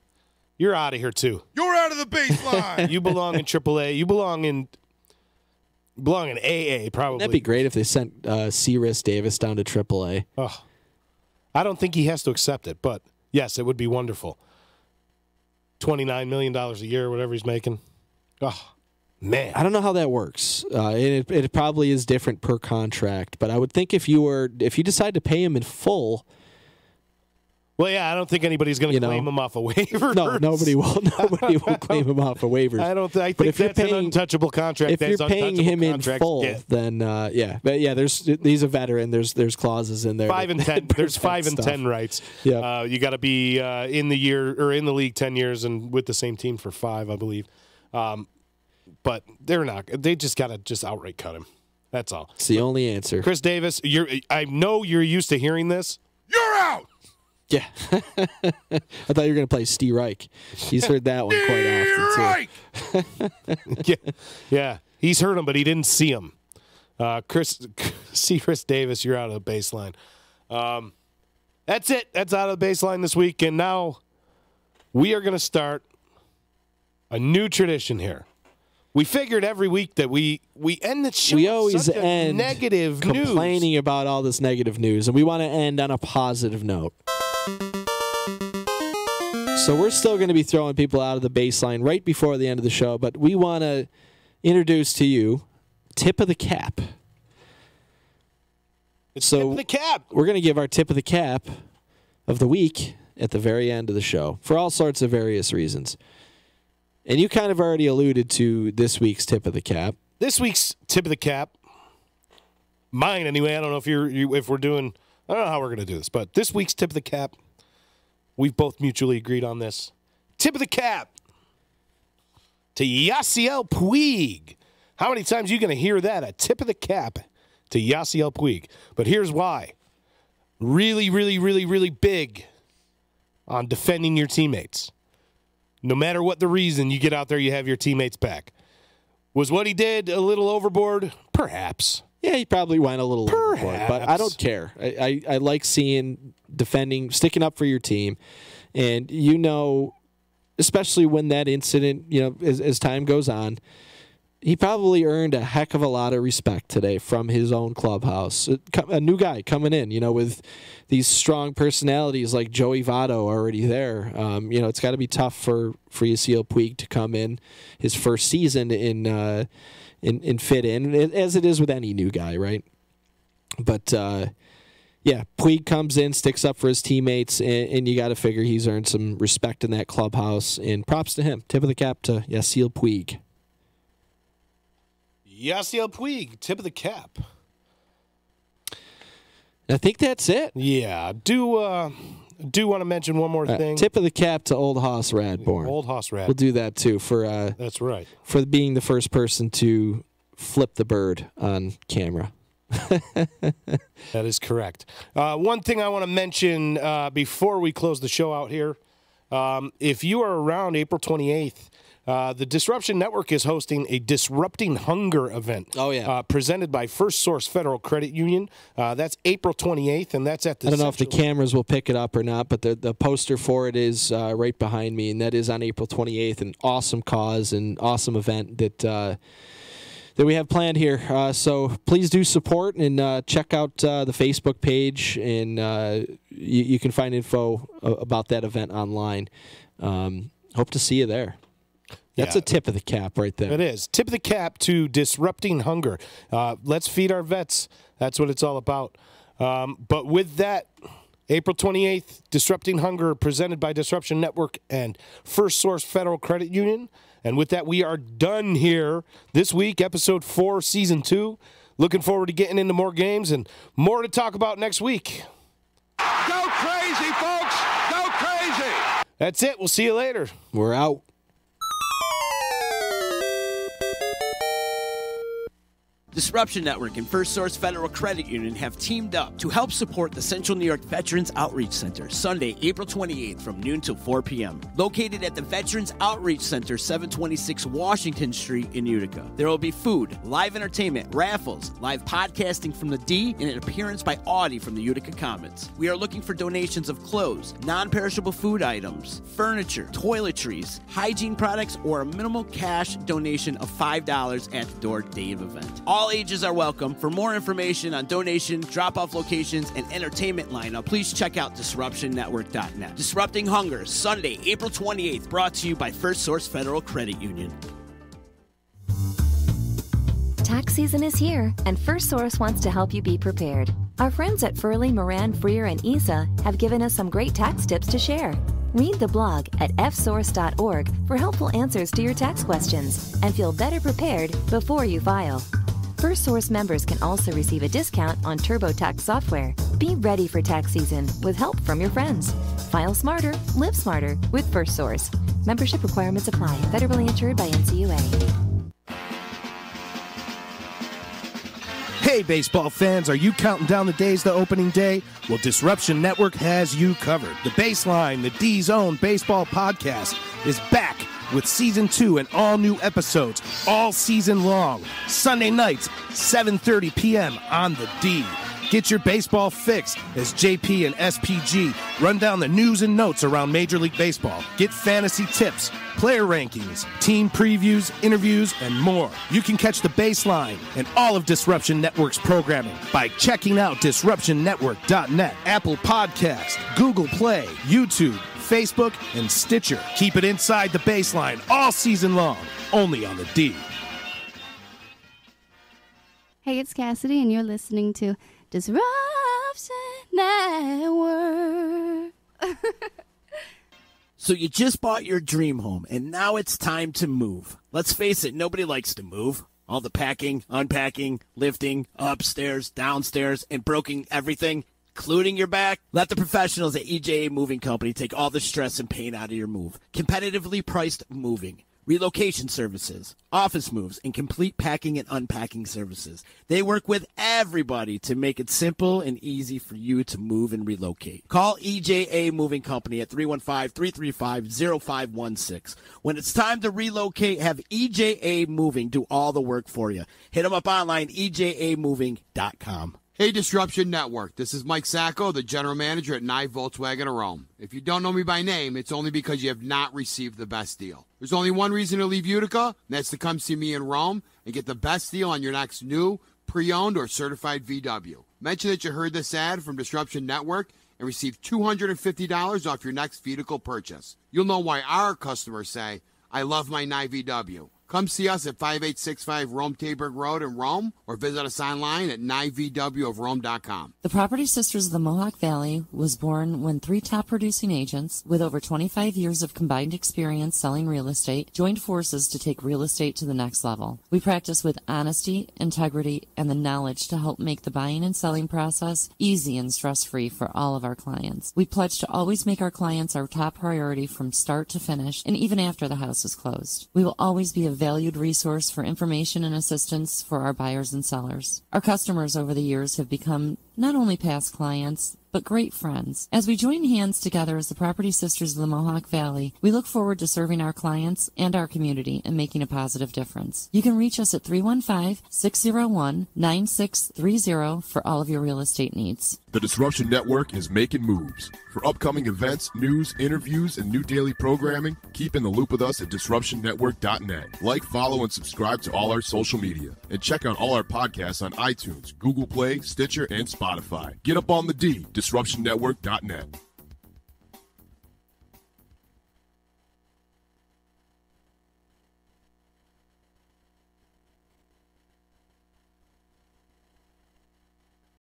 you're out of here too. You're out of the baseline. You belong in AAA. You belong in AA probably. That'd be great if they sent Cyrus Davis down to AAA. Oh, I don't think he has to accept it, but yes, it would be wonderful. $29 million a year, whatever he's making. Oh, man. I don't know how that works. It probably is different per contract, but I would think if you decide to pay him in full. Well, yeah, I don't think anybody's going to claim him off a waiver. No, nobody will. Nobody will claim him off of waivers. I don't. I think that's an untouchable contract. If you're paying him in full, then yeah. But yeah, he's a veteran. There's clauses in there. 5 and 10. There's 5 and 10 rights. Yeah. You got to be in the league 10 years and with the same team for 5, I believe. But they're not. They just got to outright cut him. That's all. It's the only answer. Chris Davis, I know you're used to hearing this. You're out. Yeah. I thought you were going to play Steve Reich. He's heard that one quite often, too. Yeah. He's heard him, but he didn't see him. Chris Davis, you're out of the baseline. That's it. That's out of the baseline this week. And now we are going to start a new tradition here. We figured every week that we end the show. We always such end negative complaining about all this negative news, and we want to end on a positive note. So we're still going to be throwing people out of the baseline right before the end of the show, but we want to introduce to you Tip of the Cap. Tip of the Cap. We're going to give our Tip of the Cap of the week at the very end of the show for all sorts of various reasons. And you kind of already alluded to this week's Tip of the Cap. This week's Tip of the Cap, mine anyway. I don't know if we're doing. I don't know how we're going to do this, but this week's Tip of the Cap, we've both mutually agreed on this. Tip of the Cap to Yasiel Puig. How many times are you going to hear that? A tip of the cap to Yasiel Puig. But here's why. Really, really, really, really big on defending your teammates. No matter what the reason, you get out there, you have your teammates back. Was what he did a little overboard? Perhaps. Yeah, he probably went a little overboard, but I don't care. I like seeing defending, sticking up for your team. And especially when that incident, as time goes on, he probably earned a heck of a lot of respect today from his own clubhouse. A new guy coming in, with these strong personalities like Joey Votto already there. It's got to be tough for Yasiel Puig to come in his first season and fit in, as it is with any new guy, right? But Puig comes in, sticks up for his teammates, and you got to figure he's earned some respect in that clubhouse. And props to him. Tip of the cap to Yasiel Puig. Yasiel Puig, tip of the cap. I think that's it. Yeah. Do want to mention one more thing. Tip of the cap to Old Hoss Radborn. Old Hoss Radborn. We'll do that too for that's right. For being the first person to flip the bird on camera. That is correct. One thing I want to mention before we close the show out here, if you are around April 28th, The Disruption Network is hosting a Disrupting Hunger event. Oh, yeah. Presented by First Source Federal Credit Union. That's April 28th, and that's at the I don't know if the cameras will pick it up or not, but the poster for it is right behind me, and that is on April 28th. An awesome cause and awesome event that we have planned here. So please do support and check out the Facebook page, and you can find info about that event online. Hope to see you there. That's a tip of the cap right there. It is. Tip of the cap to Disrupting Hunger. Let's feed our vets. That's what it's all about. But with that, April 28th, Disrupting Hunger, presented by Disruption Network and First Source Federal Credit Union. And with that, we are done here this week, Episode 4, Season 2. Looking forward to getting into more games and more to talk about next week. Go crazy, folks! Go crazy! That's it. We'll see you later. We're out. Disruption Network and First Source Federal Credit Union have teamed up to help support the Central New York Veterans Outreach Center Sunday, April 28th from noon till 4 p.m. Located at the Veterans Outreach Center, 726 Washington Street in Utica. There will be food, live entertainment, raffles, live podcasting from the D, and an appearance by Audie from the Utica Comets. We are looking for donations of clothes, non-perishable food items, furniture, toiletries, hygiene products, or a minimal cash donation of $5 at the door day of event. All ages are welcome. For more information on donation, drop-off locations, and entertainment lineup, please check out DisruptionNetwork.net. Disrupting Hunger, Sunday, April 28th, brought to you by First Source Federal Credit Union. Tax season is here, and First Source wants to help you be prepared. Our friends at Furley, Moran, Freer, and Isa have given us some great tax tips to share. Read the blog at fsource.org for helpful answers to your tax questions and feel better prepared before you file. First Source members can also receive a discount on TurboTax software. Be ready for tax season with help from your friends. File smarter, live smarter with First Source. Membership requirements apply. Federally insured by NCUA. Hey, baseball fans, are you counting down the days to opening day? Well, Disruption Network has you covered. The Baseline, the D's own baseball podcast, is back with Season 2 and all new episodes all season long. Sunday nights, 7:30 p.m. on the D. Get your baseball fix as JP and SPG run down the news and notes around Major League Baseball. Get fantasy tips, player rankings, team previews, interviews, and more. You can catch the Baseline and all of Disruption Network's programming by checking out DisruptionNetwork.net, Apple Podcast, Google Play, YouTube, Facebook, and Stitcher. Keep it inside the Baseline all season long, only on the D. Hey, it's Cassidy, and you're listening to Disruption Network. So you just bought your dream home, and now it's time to move. Let's face it, nobody likes to move. All the packing, unpacking, lifting, upstairs, downstairs, and broken everything, including your back. Let the professionals at EJA Moving Company take all the stress and pain out of your move. Competitively priced moving, relocation services, office moves, and complete packing and unpacking services. They work with everybody to make it simple and easy for you to move and relocate. Call EJA Moving Company at 315-335-0516. When it's time to relocate, have EJA Moving do all the work for you. Hit them up online, ejamoving.com. Hey, Disruption Network. This is Mike Sacco, the general manager at Nye Volkswagen of Rome. If you don't know me by name, it's only because you have not received the best deal. There's only one reason to leave Utica, and that's to come see me in Rome and get the best deal on your next new, pre-owned, or certified VW. Mention that you heard this ad from Disruption Network and receive $250 off your next vehicle purchase. You'll know why our customers say, I love my Nye VW. Come see us at 5865 Rome Taberg Road in Rome, or visit us online at nyvwofrome.com. The Property Sisters of the Mohawk Valley was born when 3 top producing agents with over 25 years of combined experience selling real estate joined forces to take real estate to the next level. We practice with honesty, integrity, and the knowledge to help make the buying and selling process easy and stress-free for all of our clients. We pledge to always make our clients our top priority from start to finish, and even after the house is closed. We will always be a valued resource for information and assistance for our buyers and sellers. Our customers over the years have become not only past clients, but great friends. As we join hands together as the Property Sisters of the Mohawk Valley, we look forward to serving our clients and our community and making a positive difference. You can reach us at 315-601-9630 for all of your real estate needs. The Disruption Network is making moves. For upcoming events, news, interviews, and new daily programming, keep in the loop with us at DisruptionNetwork.net. Like, follow, and subscribe to all our social media. And check out all our podcasts on iTunes, Google Play, Stitcher, and Spotify. Get up on the D, DisruptionNetwork.net.